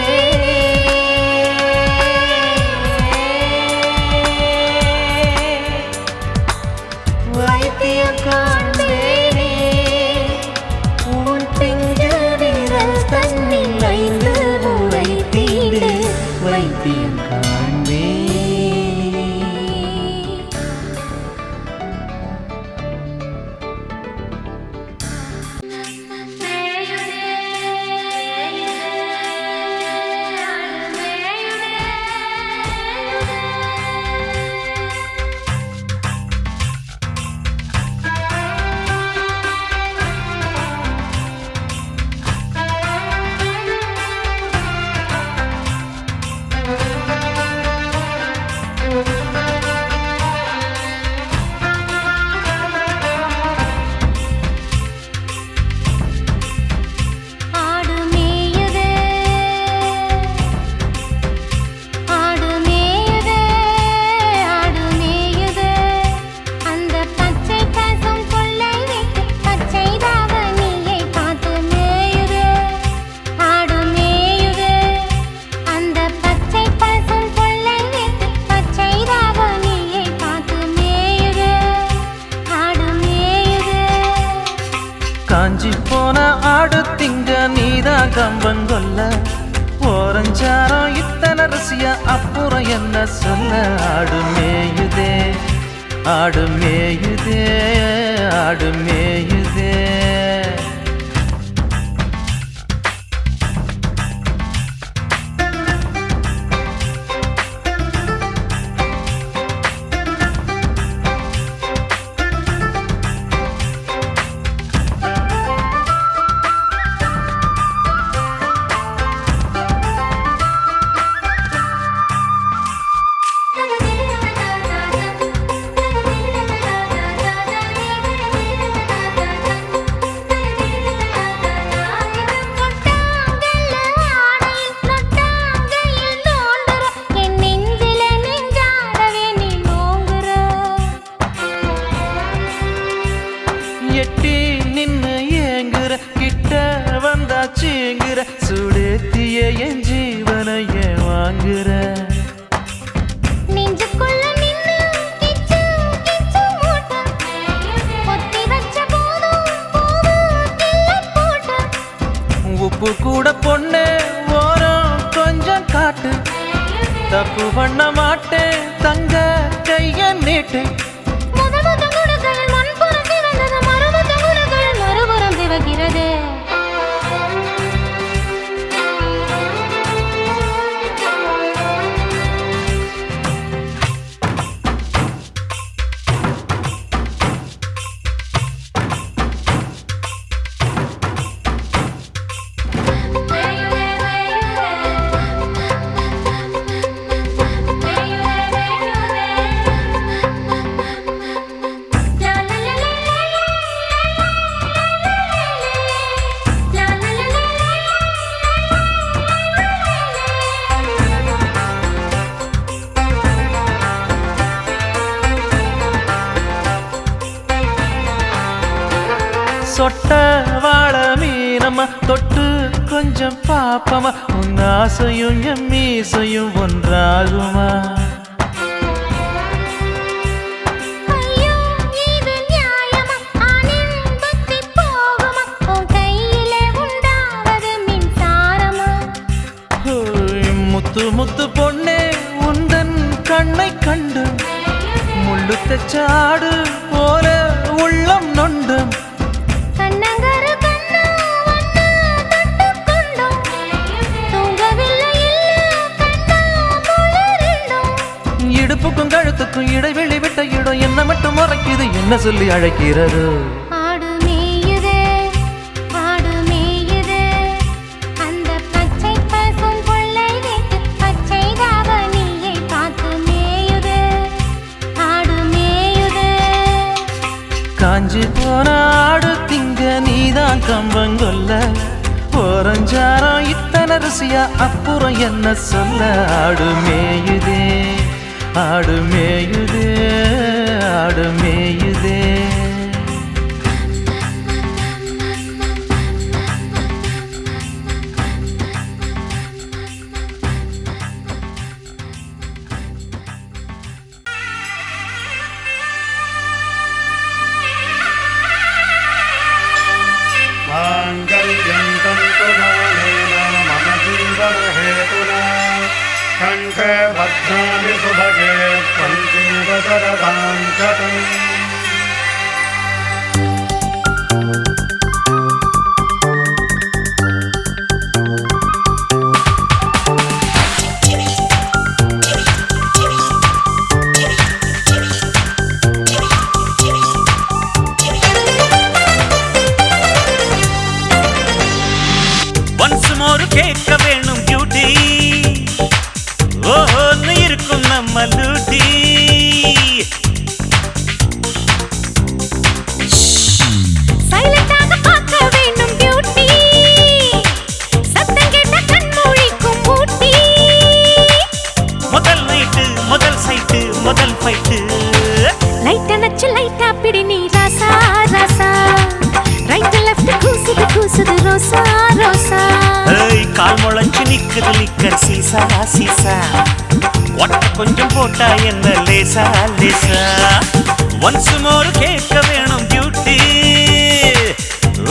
வைத்தியம் காண்பேனே உன் பிஞ்சு விரல் தன்னில் 5 முறை தீண்டு வைத்தியம் காண்பேனே ஆடு மேயுதே ஆடு மேயுதே ஆடு மேயுதே அந்த பச்சை பசும் கொள்ளை விட்டு பச்சை தாவணியை பார்த்து மேயுதே ஆடு மேயுதே அந்த பச்சை பசும் கொள்ளை விட்டு பச்சை தாவணியை பார்த்து மேயுதே ஆடு மேயுதே காஞ்சி போன ஆடு திங்க நீதான் கம்பன் கொல்ல ஓரஞ்சாரம் இத்தனை ரசியா அப்புறம் என்ன சொல்ல ஆடு மேயுதே ஆடு மேயுதே ஆடு மேயுதே எட்டி நின்னு ஏங்குற கிட்ட வந்தாச்சுங்கிற சுடேத்திய என் ஜீவனை ஏன் வாங்குற நெஞ்சுக்குள்ள நின்னு கிச்சு கிச்சு மூட்ட பொத்தி வச்ச போதும் பூவு கிள்ளி போட்ட உப்பு கூட பொண்ணு ஓரம் கொஞ்சம் காட்டு தப்பு பண்ண மாட்டேன் தங்க கைய நீட்டு முதமுத குணங்கள் மண்புறம் திறந்தது மறுமுத குணங்கள் மறுபுறம் திவகிறது சொட்ட வாழ மீனம்மா தொட்டு கொஞ்சம் பாப்பமா உன் ஆசையும் என் மீசையும் ஒன்றாகுமா ஐயோ இது நியாயமா ஆனின் புத்தி போகுமா உன் கையிலே உண்டாவது மின்சாரமா ஹோய், முத்து முத்து பொண்ணே உந்தன் கண்ணை கண்டு முள்ளு தச்சாடு போல உள்ளம் நொண்டும் கண்ணங்கரு கண்ணா ஒன்னா தொட்டுக்கொண்டோம் தூங்கவில்லை இல்ல கண்ணா முழுரெண்டும் இடுப்புக்கும் கழுத்துக்கும் இடைவெளி விட்ட இடம் என்ன மட்டும் மறைக்குது என்ன சொல்லி அழைக்கிறது ஆடு மேயுதே அந்த பச்சை பசும் கொள்ளை வீட்டு பச்சை தாவணியை பார்த்து மேயுதே ஆடு மேயுதே காஞ்சி போன ஆடு திங்க நீதான் கம்பங்கொல்ல ஓரஞ்சாரம் இத்தனை ருசியா அப்புறம் என்ன சொல்ல ஆடு மேயுதே ஆடு மேயுதே ஆடு மேயுதே माङ्गल्यं तन्तुमानेन मम जीवनहेतुना कण्ठे भद्राणि सुभगे त्वं जीव शरदां शतम् ஒன்ஸ் மோர் கேட்க வேணும் பியூட்டி ஓஹோன்னு இருக்கும் நம்ம லூட்டி சைலண்டாக பார்க்க வேண்டும் பியூட்டி சத்தம் கேட்ட கண் மூழிக்கும் பூட்டி முதல் நைட்டு முதல் சைட்டு முதல் ஃபைட்டு லைட் அணைச்சு லைட்டா பிடி நீ ராசா ராசா ரைட் லெஃப்ட் கூசுது ரோசா ரோசா ஏய் கால் முளைச்சு நிக்குது லிக்கர் சீசா சீசா ஒட்ட கொஞ்சம் போட்டா என்ன லேசா லேசா ஒன்ஸ் மோர் கேட்க வேணும் பியூட்டி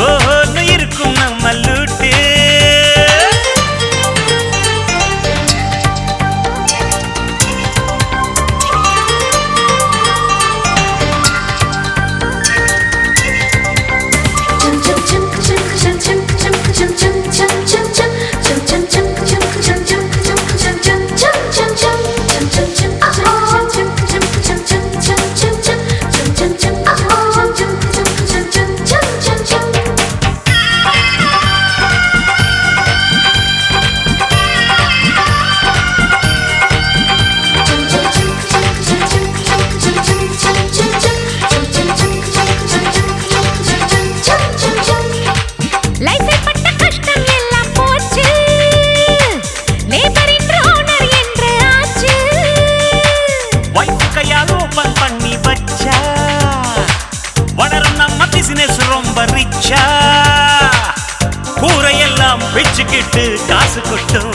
ஓஹோன்னு இருக்கும் நம்ம லூட்டி லைஃபை பட்ட கஷ்டம் எல்லாம் போச்சு லேபர் என்ற ஓனர் என்று ஆச்சு வைஃப் கையால் ஓபன் பண்ணி வச்சா வளரும் நம்ம பிசினஸ் ரொம்ப ரிச்சா கூரையெல்லாம் வச்சுக்கிட்டு காசு கொட்டும்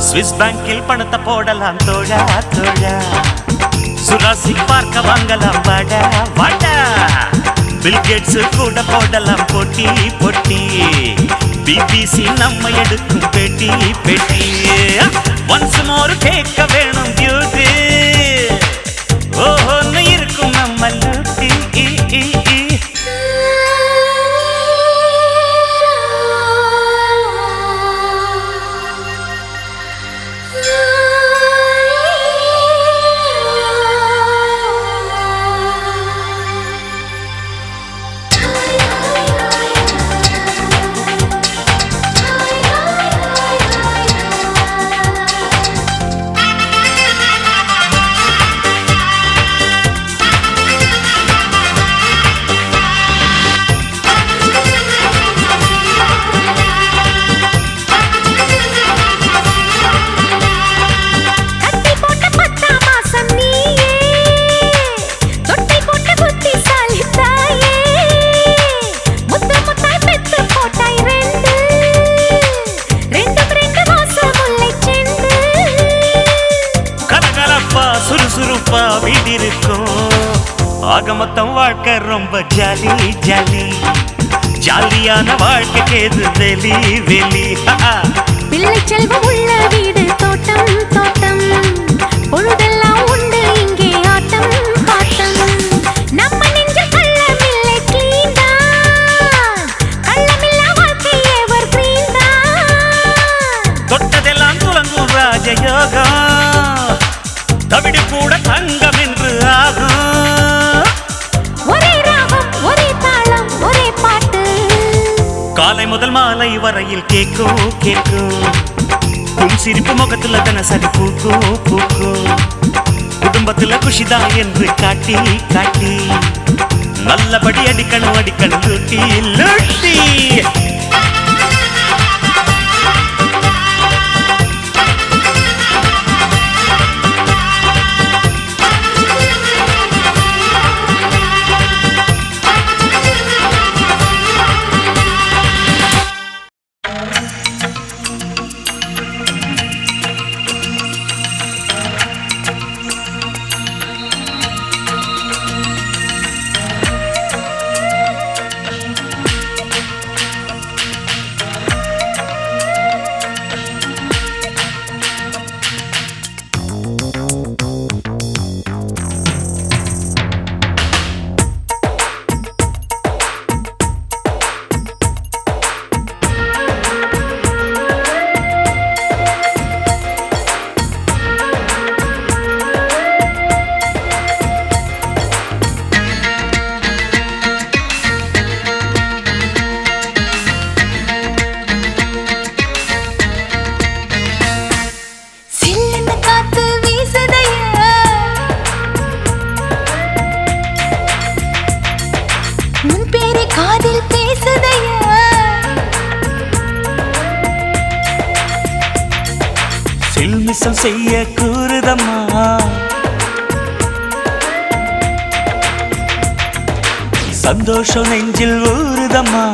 ஸ்விஸ் பேங்கில் பணத்தை போடலாம் தோழா தோழா சுராசிக் பார்க்க வாங்கலாம் வாடா வாடா பில்கேட்ஸ் கூட போடலாம் போட்டி போட்டி பிபிசி நம்ம எடுக்கும் பேட்டி பேட்டி ஒன்ஸ் மோர் கேட்க வேணும் பியூட்டி ஓஹோன்னு இருக்கும் நம்ம லூட்டி வா வீடிருக்கும். ஆக மொத்தம் வாழ்க்கை ரொம்ப ஜாலி ஜாலி. ஜாலியான வாழ்க்கைக்கு எது வெளி வெளி. பிள்ளை செல்வம் உள்ள வீடு தோட்டம் தோட்டம். பொழுதெல்லாம் உண்டு இங்கே ஆட்டம் பாட்டம். நம்ம நெஞ்சில் கள்ளமில்லை clean தான். கள்ளமில்லா வாழ்க்கை evergreen தான். தொட்டதெல்லாம் துலங்கும் ராஜயோகம். தவிடு கூட தங்கம் என்று ஆகும். ஒரே ராகம் ஒரே தாளம் ஒரே பாட்டு. காலை முதல் மாலை வரையில் கேக்கும் கேக்கும். உன் சிரிப்பு முகத்துல தினசரி பூக்கும் பூக்கும். குடும்பத்துல குஷிதான் என்று காட்டி காட்டி. நல்லபடி அடிக்கணும் அடிக்கணும் லூட்டி லூட்டி. சில்மிசம் செய்ய கூறுதம்மா. சந்தோஷம் நெஞ்சில் ஊறுதம்மா.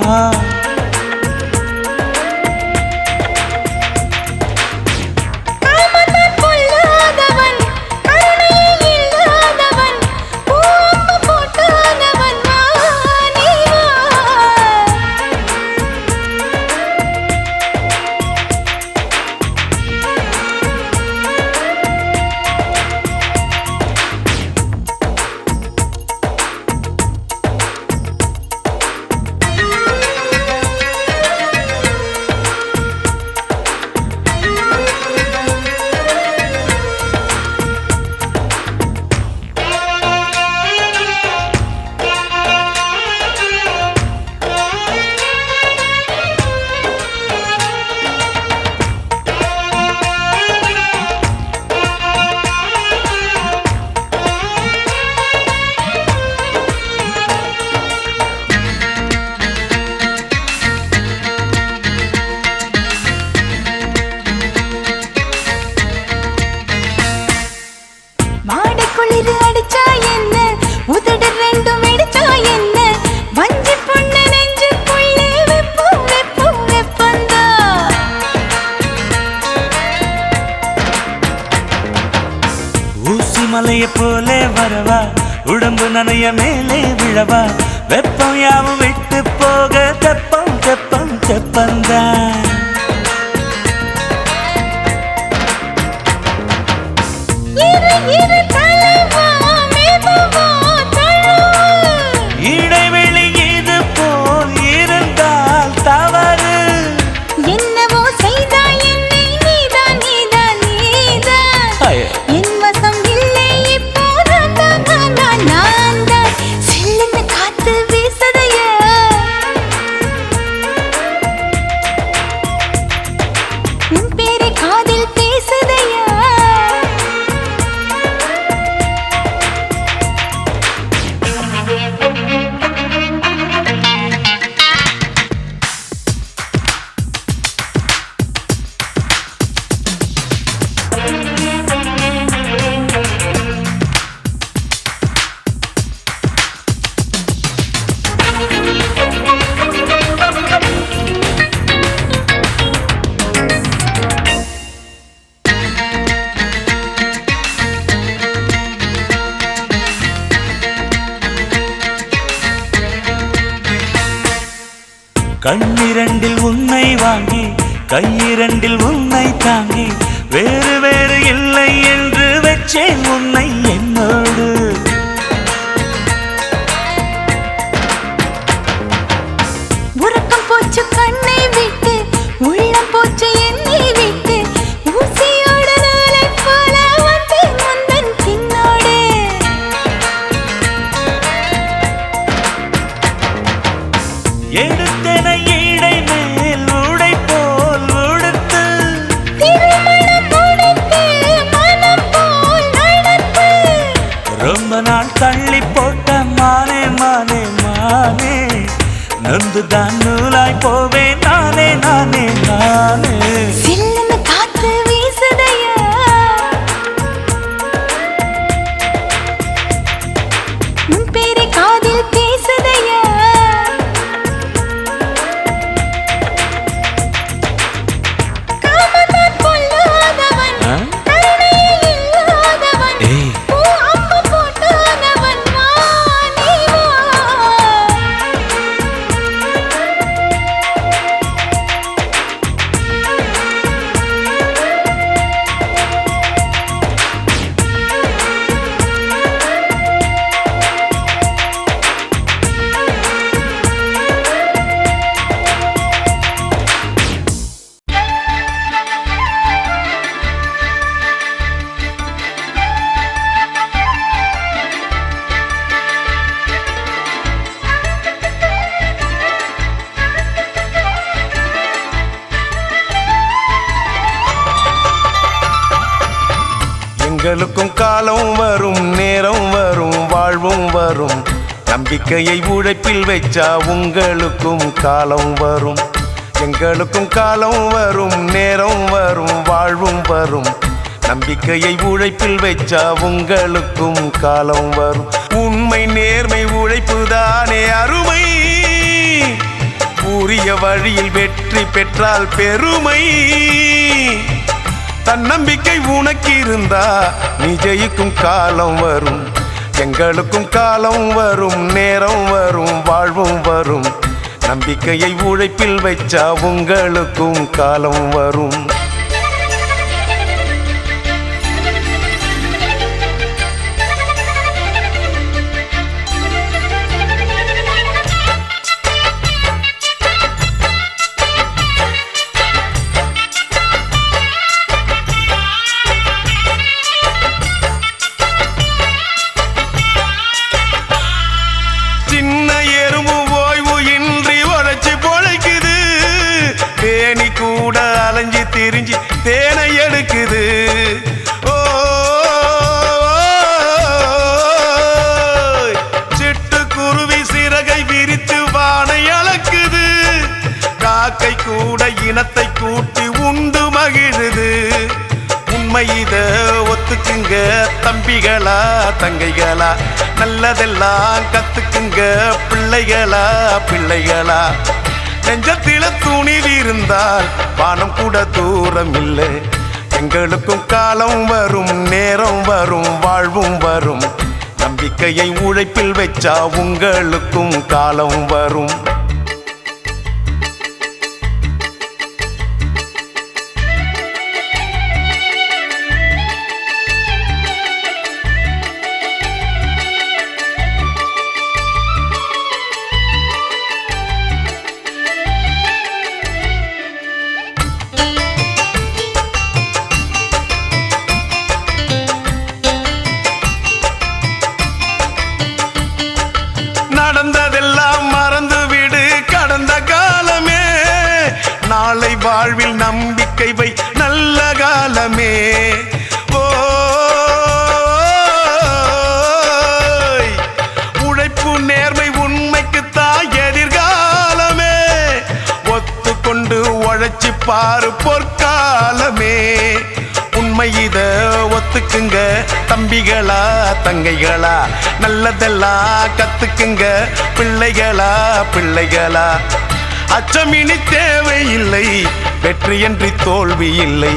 மலையை போலே வரவா. உடம்பு நனைய மேலே விழவா. வெப்பம் யாவும் விட்டு போக தெப்பம் தெப்பம் தெப்பந்தான். இடைவெளி இது போல் இருந்தால் தவறு. என்னவோ செய்தாய் என்னை நீதான் நீதான் நீதான். என் வசம் இல்லை இப்போ நான் தான். சில்லுன்னு காத்து வீசதையா. கண்ணிரண்டில் உன்னை வாங்கி கையிரண்டில் உன்னை தாங்கி வேறு வேறு இல்லை என்று வச்சேன் உன்னை என்னோடு. உறக்கம் போச்சு கண்ணை விட்டு உள்ளம் போச்சு என்னை விட்டு ஊசியோட நாளை போல வந்து முந்தன் பின்னோடு. எடுத்தன ஈடை மேல் உடை போல் உடுத்து திருமணம் முடித்து மனம் போல் நடத்து. ரொம்ப நாள் தள்ளி போட்ட மானே மானே மானே நொந்துதான் நூலாய் போவேன் நானே நானே நானே. சில்லுன்னு காத்து வீசுதையா உன் பேரை காதில் பேசுதையா. காமத்தான் கொல்லாதவன் ஆ? கருணையே இல்லாதவன் ஏய். பூ அம்பு போட்டானவன் வா நீ வா. எங்களுக்கும் காலம் வரும் நேரம் வரும் வாழ்வும் வரும் நம்பிக்கையை உழைப்பில் வைச்சா உங்களுக்கும் காலம் வரும். எங்களுக்கும் காலம் வரும் நேரம் வரும் வாழ்வும் வரும் நம்பிக்கையை உழைப்பில் வைச்சா உங்களுக்கும் காலம் வரும். உண்மை நேர்மை உழைப்புதானே அருமை உரிய வழியில் வெற்றி பெற்றால் பெருமை. தன்னம்பிக்கை உனக்கு இருந்தா நீ ஜெயிக்கும் காலம் வரும். எங்களுக்கும் காலம் வரும் நேரம் வரும் வாழ்வும் வரும் நம்பிக்கையை உழைப்பில் வைச்சா உங்களுக்கும் காலம் வரும். சின்ன எறும்பு ஓய்வு இன்றி உழைச்சி பொழைக்குது. தேனி கூட அலைஞ்சி திரிஞ்சு தேனை எடுக்குது. ஓ சிட்டுக்குருவி சிறகை விரித்து வானை அளக்குது. காக்கை கூட இனத்தை கூட்டி உண்டு மகிழுது. உண்மை இத ஒத்துக்குங்க தம்பிகளா தங்கைகளா நல்லதெல்லாம் கத்துக்குங்க பிள்ளைகளா பிள்ளைகளா. நெஞ்சத்தில துணிவு இருந்தால் வானம் கூட தூரம் இல்லை. எங்களுக்கும் காலம் வரும் நேரம் வரும் வாழ்வும் வரும் நம்பிக்கையை உழைப்பில் வைச்சா உங்களுக்கும் காலம் வரும். நடந்ததெல்லாம் மறந்து விடு கடந்த காலமே. நாளை வாழ்வில் நம்பிக்கை வை நல்ல காலமே. ஓ உழைப்பு நேர்மை உண்மைக்கு தான் எதிர்காலமே. ஒத்துக்கொண்டு உழைச்சி பாரு பொற்காலமே. உண்மை இத ஒத்துக்குங்க தம்பிகளா தங்கைகளா நல்லதெல்லாம் கத்துக்குங்க பிள்ளைகளா பிள்ளைகளா. அச்சமினி தேவையில்லை வெற்றியின்றி தோல்வி இல்லை.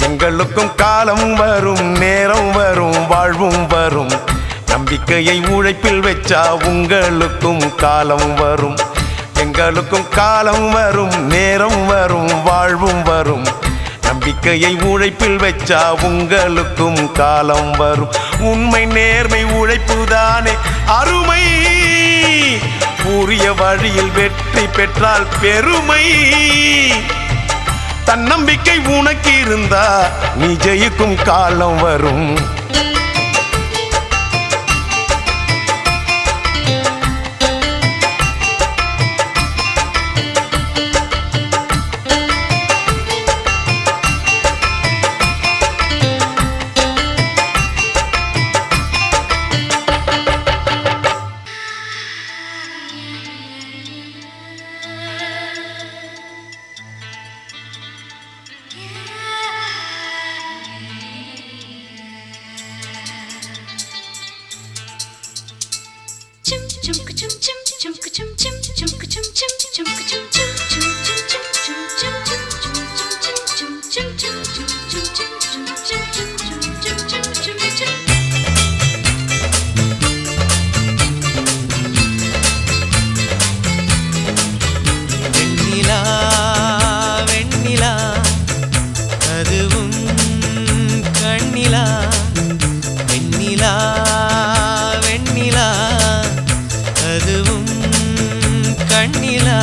எங்களுக்கும் காலம் வரும் நேரம் வரும் வாழ்வும் வரும் நம்பிக்கையை உழைப்பில் வச்சா உங்களுக்கும் காலம் வரும். உங்களுக்கும் காலம் வரும், நேரம் வரும், வாழ்வும் வரும். நம்பிக்கையை உழைப்பில் வச்சா உங்களுக்கும் காலம் வரும். உண்மை நேர்மை உழைப்புதானே அருமை. உரிய வழியில் வெற்றி பெற்றால் பெருமை. தன்னம்பிக்கை உனக்கு இருந்தா நீ ஜெயிக்கும் காலம் வரும். வெண்ணிலா வெண்ணிலா அதுவும் கண்ணிலா. வெண்ணிலா வெண்ணிலா அதுவும் கண்ணிலா.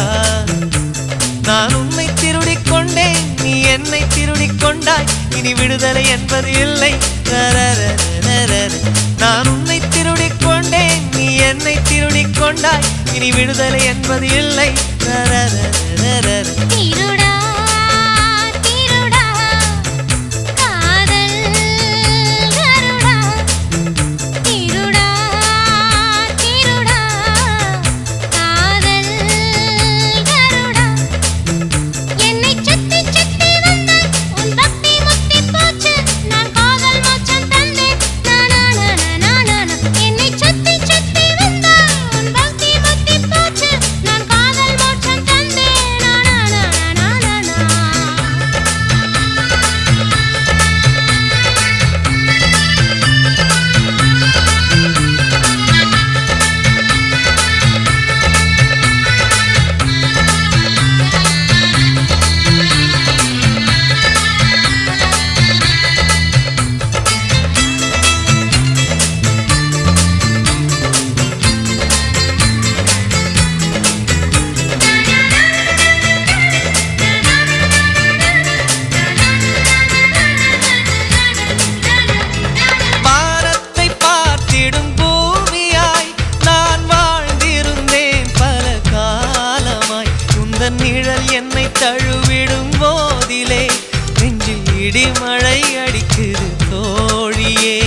நான் உன்னை திருடிக் கொண்டேன், நீ என்னை திருடிக் கொண்டாய். இனி விடுதலை என்பது இல்லை. நான் உன்னை திருடிக் கொண்டேன், நீ என்னை திருடிக் கொண்டாய். இனி விடுதலை என்பது இல்லை. திருடா திருடா காதல் கருடா. திருடா திருடா காதல் கருடா. என்னை சுத்தி சுத்தி வந்தாய், உன் பக்தி முத்தி போச்சு. நான் காதல் மோட்சம் தந்தேன். என்னை சுத்தி சுத்தி வந்தாய், உன் பக்தி முத்தி போச்சு. நான் காதல் மோட்சம் தந்தேன். வானத்தை பார்த்திடும் பூமியாய் நான் வாழ்ந்திருந்தேன் பல காலமாய். உந்தன் நிழல் என்னை தழுவிடும் போதிலே நெஞ்சில் இடிமழை அடிக்குது தோழியே.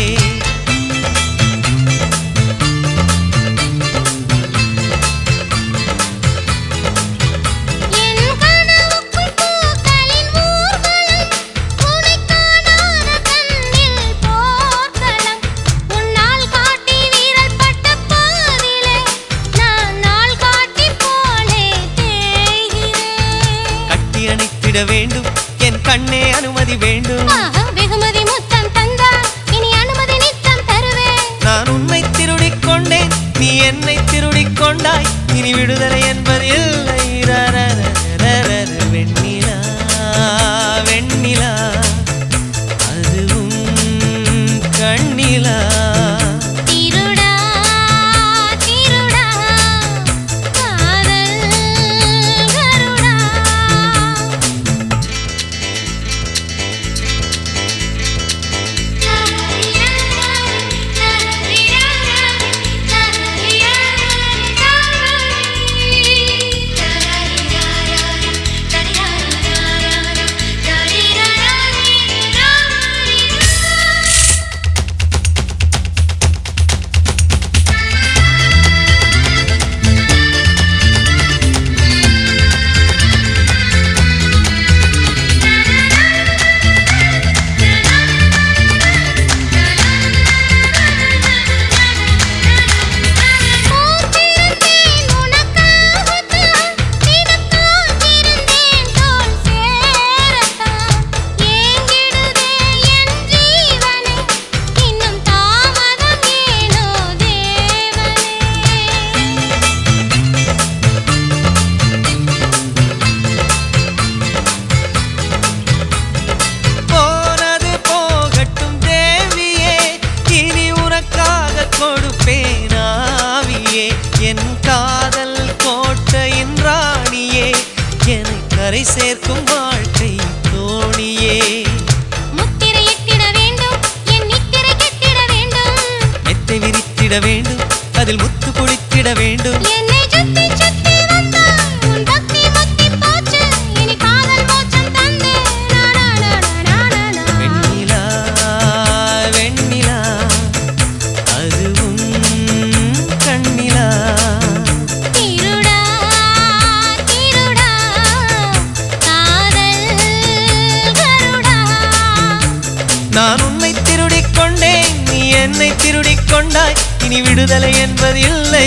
என் கனவுக்குள் பூக்களின் ஊர்வலம், உனைக் காணாத கண்ணில் போர்க்களம். உன்னால் காட்டி வீரல் பட்ட பாதிலே நான் நாள் காட்டி போலே தேய்கிறேன். கட்டி அணைத்திட வேண்டும் என் கண்ணே, அனுமதி வேண்டும். வெகுமதி முத்தம் தந்தா இனி அனுமதி நித்தம் தருவேன். நான் உன்னை திருடிக் கொண்டேன், நீ என்னை திருடிக் கொண்டாய். இனி விடுதலை என்பது இல்லை. வெண்ணிலா வெண்ணிலா அதுவும் கண்ணிலா. திருடா திருடா காதல் கருடா. துடிக்கும் வாழ்க்கை தோணியே முத்திரையிட்டிட வேண்டும் என் நித்திரை கெட்டிட வேண்டும் மெத்தை விரித்திட வேண்டும் அதில் முத்து குளித்திட வேண்டும் என்னை சுத்தி சுத்தி வந்தாய் உன் பக்தி முத்தி போச்சு இனி காதல் மோட்சம் தந்து வெண்ணிலா வெண்ணிலா அதுவும் கண்ணிலா திருடா திருடா காதல் கருடா நான் உன்னை திருடிக் கொண்டேன் நீ என்னை திருடிக் கொண்டாய் இனி விடுதலை என்பது இல்லை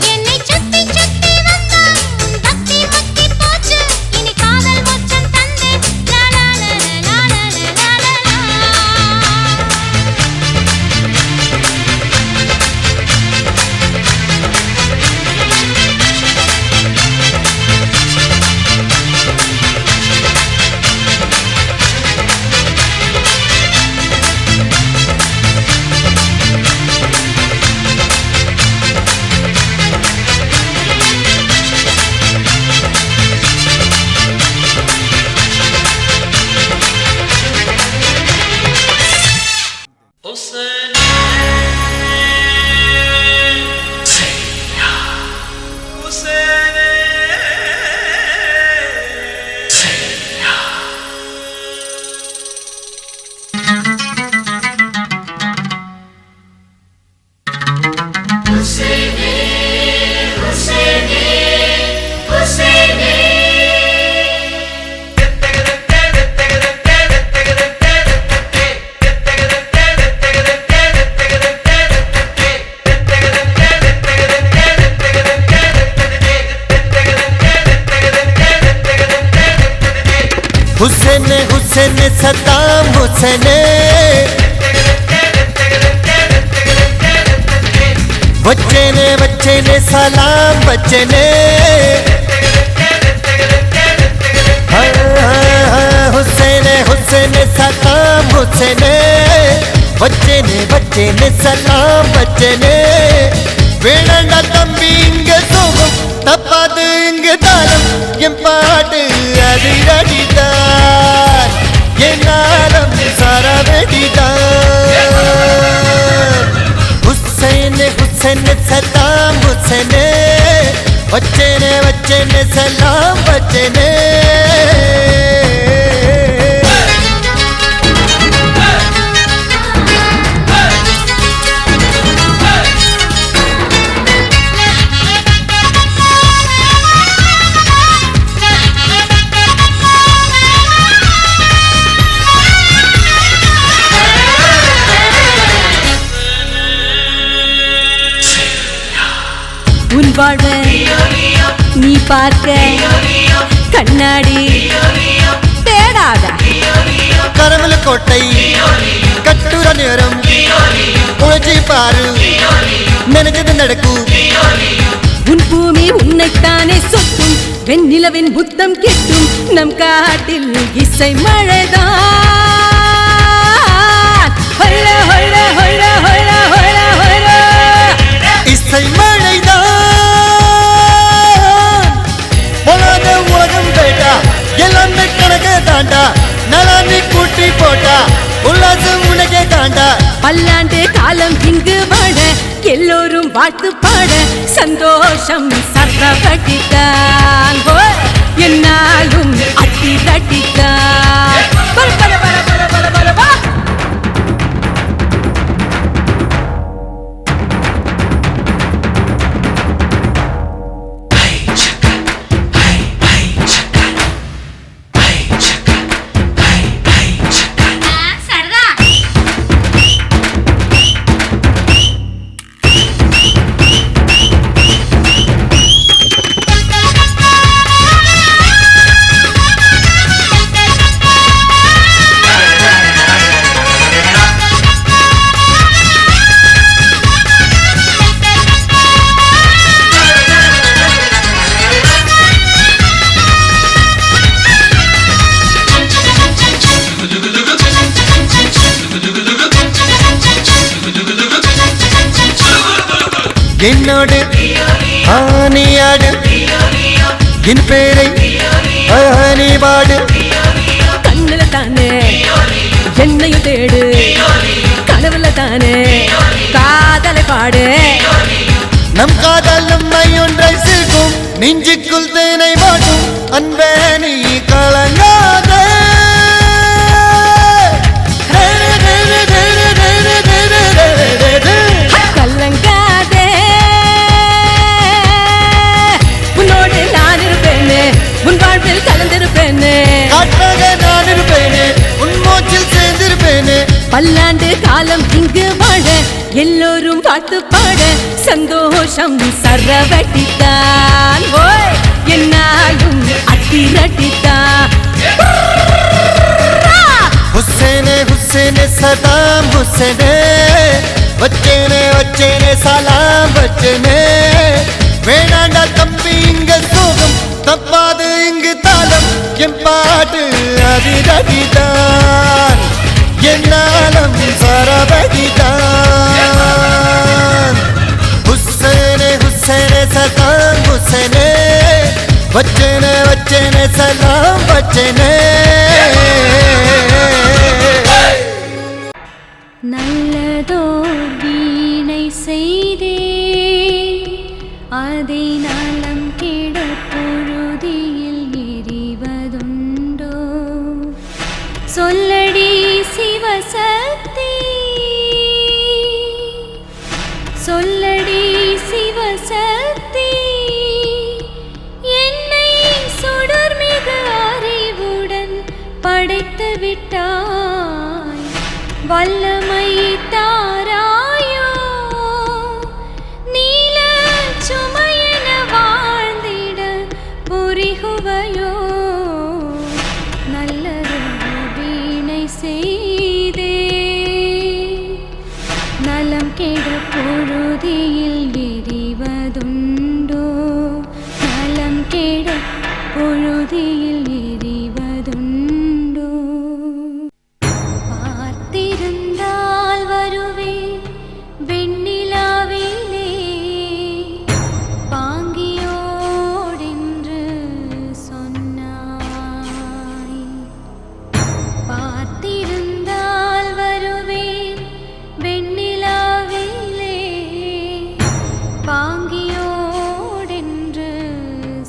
என்னை சுத்தி சுத்தி வந்தாய் உன் பக்தி முத்தி போச்சு இனி காதல் மோட்சம் தந்து லா லா லா லா லா லா லா हुसैन हुसैन सद्दाम हुसैन बच्चे ने सलाम बच्चे ने हुसैन हुसैन सद्दाम हुसैन बच्चे ने सलाम बच्चे ने வேணாண்டா தம்பி இங்க சோகம் தப்பாது இங்க தாளம் என் பாட்டு அது அடிதான் என்னாலும் சரவெடிதான் हुसैन हुसैन सलाम हुसैन बच्चे ने सलाम बच्चे ने உன் வாழ்வை நீ பார்க்க கண்ணாடி தேடாத கரவல கோட்டை கட்டுற நேரம் உழைச்சி பாரு நினைச்சது நடக்கும் உன் பூமி உன்னைத்தானே சொத்தும் வெண்ணிலவின் புத்தம் கெட்டும் நம் காட்டில் இசை மழைதான் ஹொல்ல ஹொல்ல ஹொல்ல ஹொல்ல ஹொல்ல ஹொல்ல இசை மழைதான் பொழாத உலகம் கேட்டா எல்லாமே கணக்கு தாண்டா நலானி கூட்டி போட்டா உல்லாசம் உனக்கே தாண்டா பல்லாண்டு காலம் இங்கு வாழ எல்லோரும் வாழ்த்து பாட சந்தோஷம் சரவடித்தான் என்னாலும் அட்டி தட்டித்தான் பர பர பர பர பர பர பா என்னோடு ஆனியாடு என் பேரை நீ பாடு கண்ணுல தானே என்னையும் தேடு கனவுல தானே காதலை பாடு நம் காதல் நம்மை ஒன்றை சேர்க்கும் நெஞ்சுக்குள் தேனை வாட்டும் அன்பே நீ கலங்காதே கலங்காதே உன்னோடு நான் இருப்பேனே உன் வாழ்வில் கலந்திருப்பேனே காற்றாக நான் இருப்பேனே உன் மூச்சில் சேர்ந்திருப்பேனே பல்லாண்டு காலம் இங்கு வாழ எல்லோரும் பார்த்து பாட சந்தோஷம் சரவட்டித்தான் ஓய் என்னாலும் அத்திரட்டித்தான் हुसैने हुसैने सदाम हुसैने वच्चेने सलाम वच्चेने வேணாண்டா தம்பி இங்க சோகம் தப்பாது இங்கு தாளம் என் பாட்டு அதிரடிதான் என்னாலும் சரவடிதான் हुसैने हुसैने सदाम हुसैने वच्चेने सलाम वच्चेने நல்லதோர் வீணை செய்தே அதை நலம் கெட பொழுதியில் எறிவதுண்டோ சொல்லடி சிவசக்தி சொல்லடி சிவசக்தி என்னை சுடர்மிகு அறிவுடன் படைத்து விட்டாய் வல்லமை தாராயோ நீல சுமையென வாழ்ந்திட புரிகுவையோ நல்லதொரு வீணை செய்தே நலம் கெட பொழுதியில் எறிவதுண்டோ நலம் கெட பொழுதியில் எறிவதுண்டோ பார்த்திருந்தால் வருவேன் வெண்ணிலாவிலே பாங்கியோடென்று சொன்னாய் பார்த்திருந்தால் வருவேன் வெண்ணிலாவிலே பாங்கியோடென்று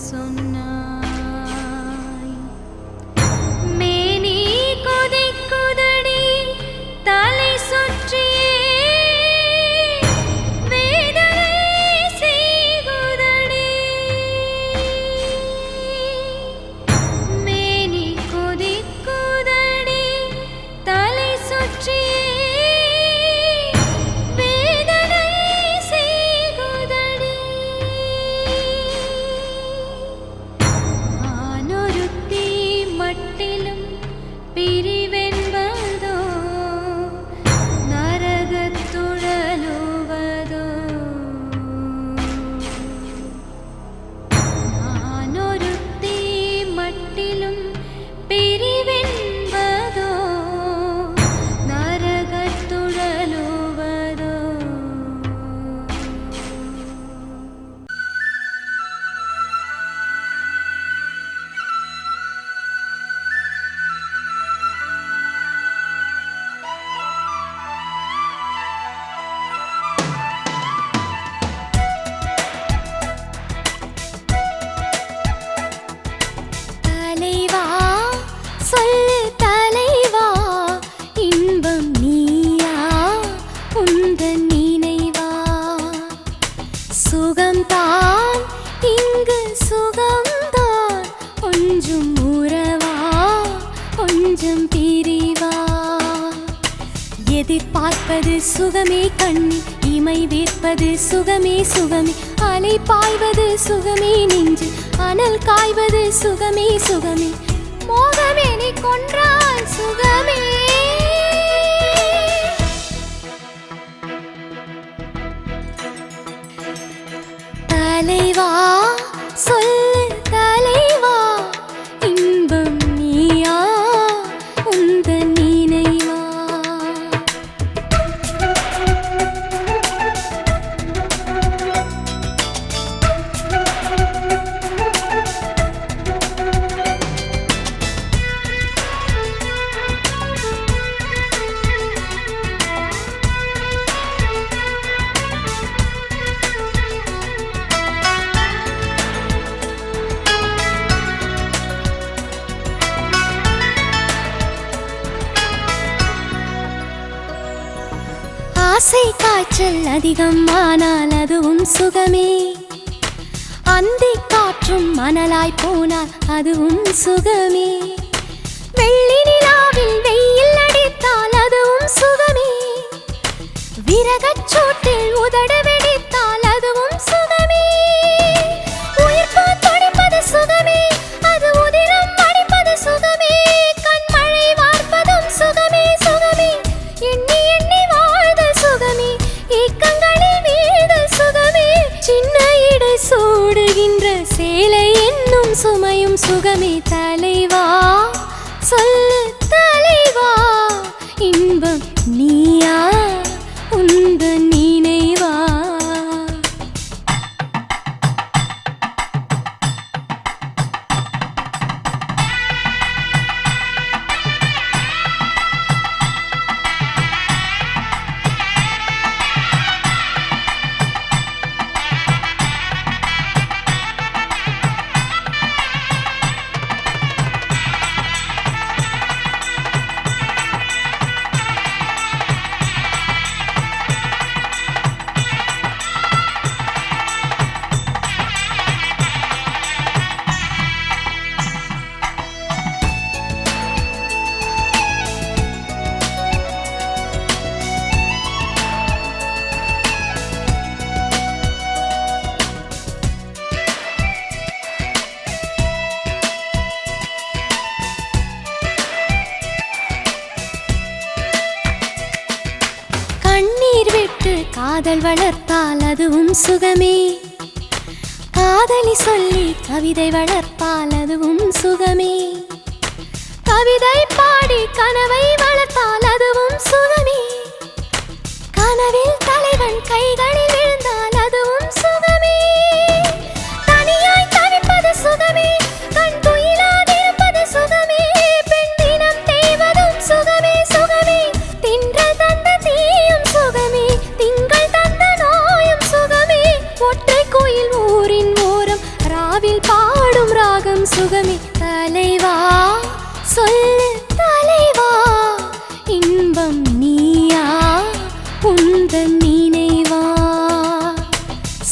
சொன்னாய் மேனி கொதிக்குதடி தலை சுற்றியே வேதனை செய்குதடி மேனி கொதிக்குதடி தலை சுற்றியே வேதனை செய்குதடி நானொருத்தி மட்டிலும் பிரிவென்பதோ நரகத்துழலுவதோ நானொருத்தி மட்டிலும் பிரிவென்பதோ நரகத்துழலுவதோ தலைவா சொல்லு தலைவா இன்பம் நீயா உந்தன் நினைவா சுகம்தான் இங்கு சுகம்தான் கொஞ்சம் உறவா கொஞ்சம் பிரிவா எதிர்பார்ப்பது சுகமே கண்ணி இமை வேர்ப்பது சுகமே சுகமே அலை பாய்வது சுகமே நெஞ்சு அனல் காய்வது சுகமே சுகமே மோகமே நீ கொன்றால் சுகமே தலைவா சொல்லு தலைவா இன்பம் நீயா உந்தன் நினைவா ஆசை காய்ச்சல் அதிகமானால் அதுவும் சுகமே, அந்தி காற்றும் மணலாய் போனால் அதுவும் சுகமே, வெள்ளி நிலாவில் வெயில் அடித்தால் அதுவும் சுகமே, விரகச்சோட்டில் உதடு வெடித்தால் அதுவும் சுகமே, உயிர்ப்பு துடிப்பது சுகமே, அது உதிரம் அடிப்பது சுகமே, கண்மழை வார்ப்பதும் சுகமே சுகமே, எண்ணி எண்ணி வாழ்தல் சுகமே, ஏக்கங்களில் வீழ்தல் சுகமே, சின்ன இடை சூடுகின்ற சேலை என்னும் சுமையும் சுகமே. தலைவா சொல்லு தலைவா, இன்பம் நீயா உந்த நினைவா. கண்ணீர் விட்டு காதல் வளர்த்தால் அதுவும் சுகமே, காதலி சொல்லி கவிதை வளர்ப்பால் அதுவும் சுகமே, கவிதை பாடி கனவை வளர்த்தால் அதுவும் சுகமே, கனவில் தலைவன் கைகளில் விழுந்தால் அதுவும் சுகமே, தனியாய் தவிப்பது சுகமே, கண் துயிலாதிருப்பது சுகமே, பெண் தினம் தேய்வதும் சுகமே சுகமே, திங்கள் தந்த தீயும் சுகமே, திங்கள் தந்த நோயும் சுகமே, ஒற்றை கோயில் ஊரின் ஓரம் ராவில் பாடும் ராகம் சுகமே. தலைவா சொல்லு தலைவா, இன்பம் நீயா உந்தன் நினைவா,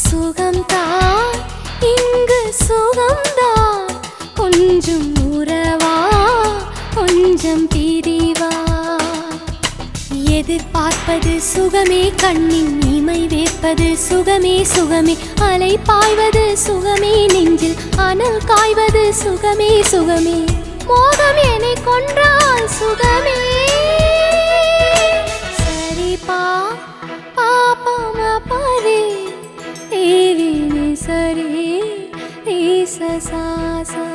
சுகம்தான் இங்கு சுகம்தான், கொஞ்சம் உறவா கொஞ்சம் பிரிவா, எதிர்பார்ப்பது சுகமே, கண்ணின் இமை வேர்ப்பது சுகமே சுகமே, அலை பாய்வது சுகமே, நெஞ்சில் அனல் காய்வது சுகமே சுகமே, மோகம் என்னை கொன்றால் சுகமே. சரி பாப்பா பரே தேவி சரி சா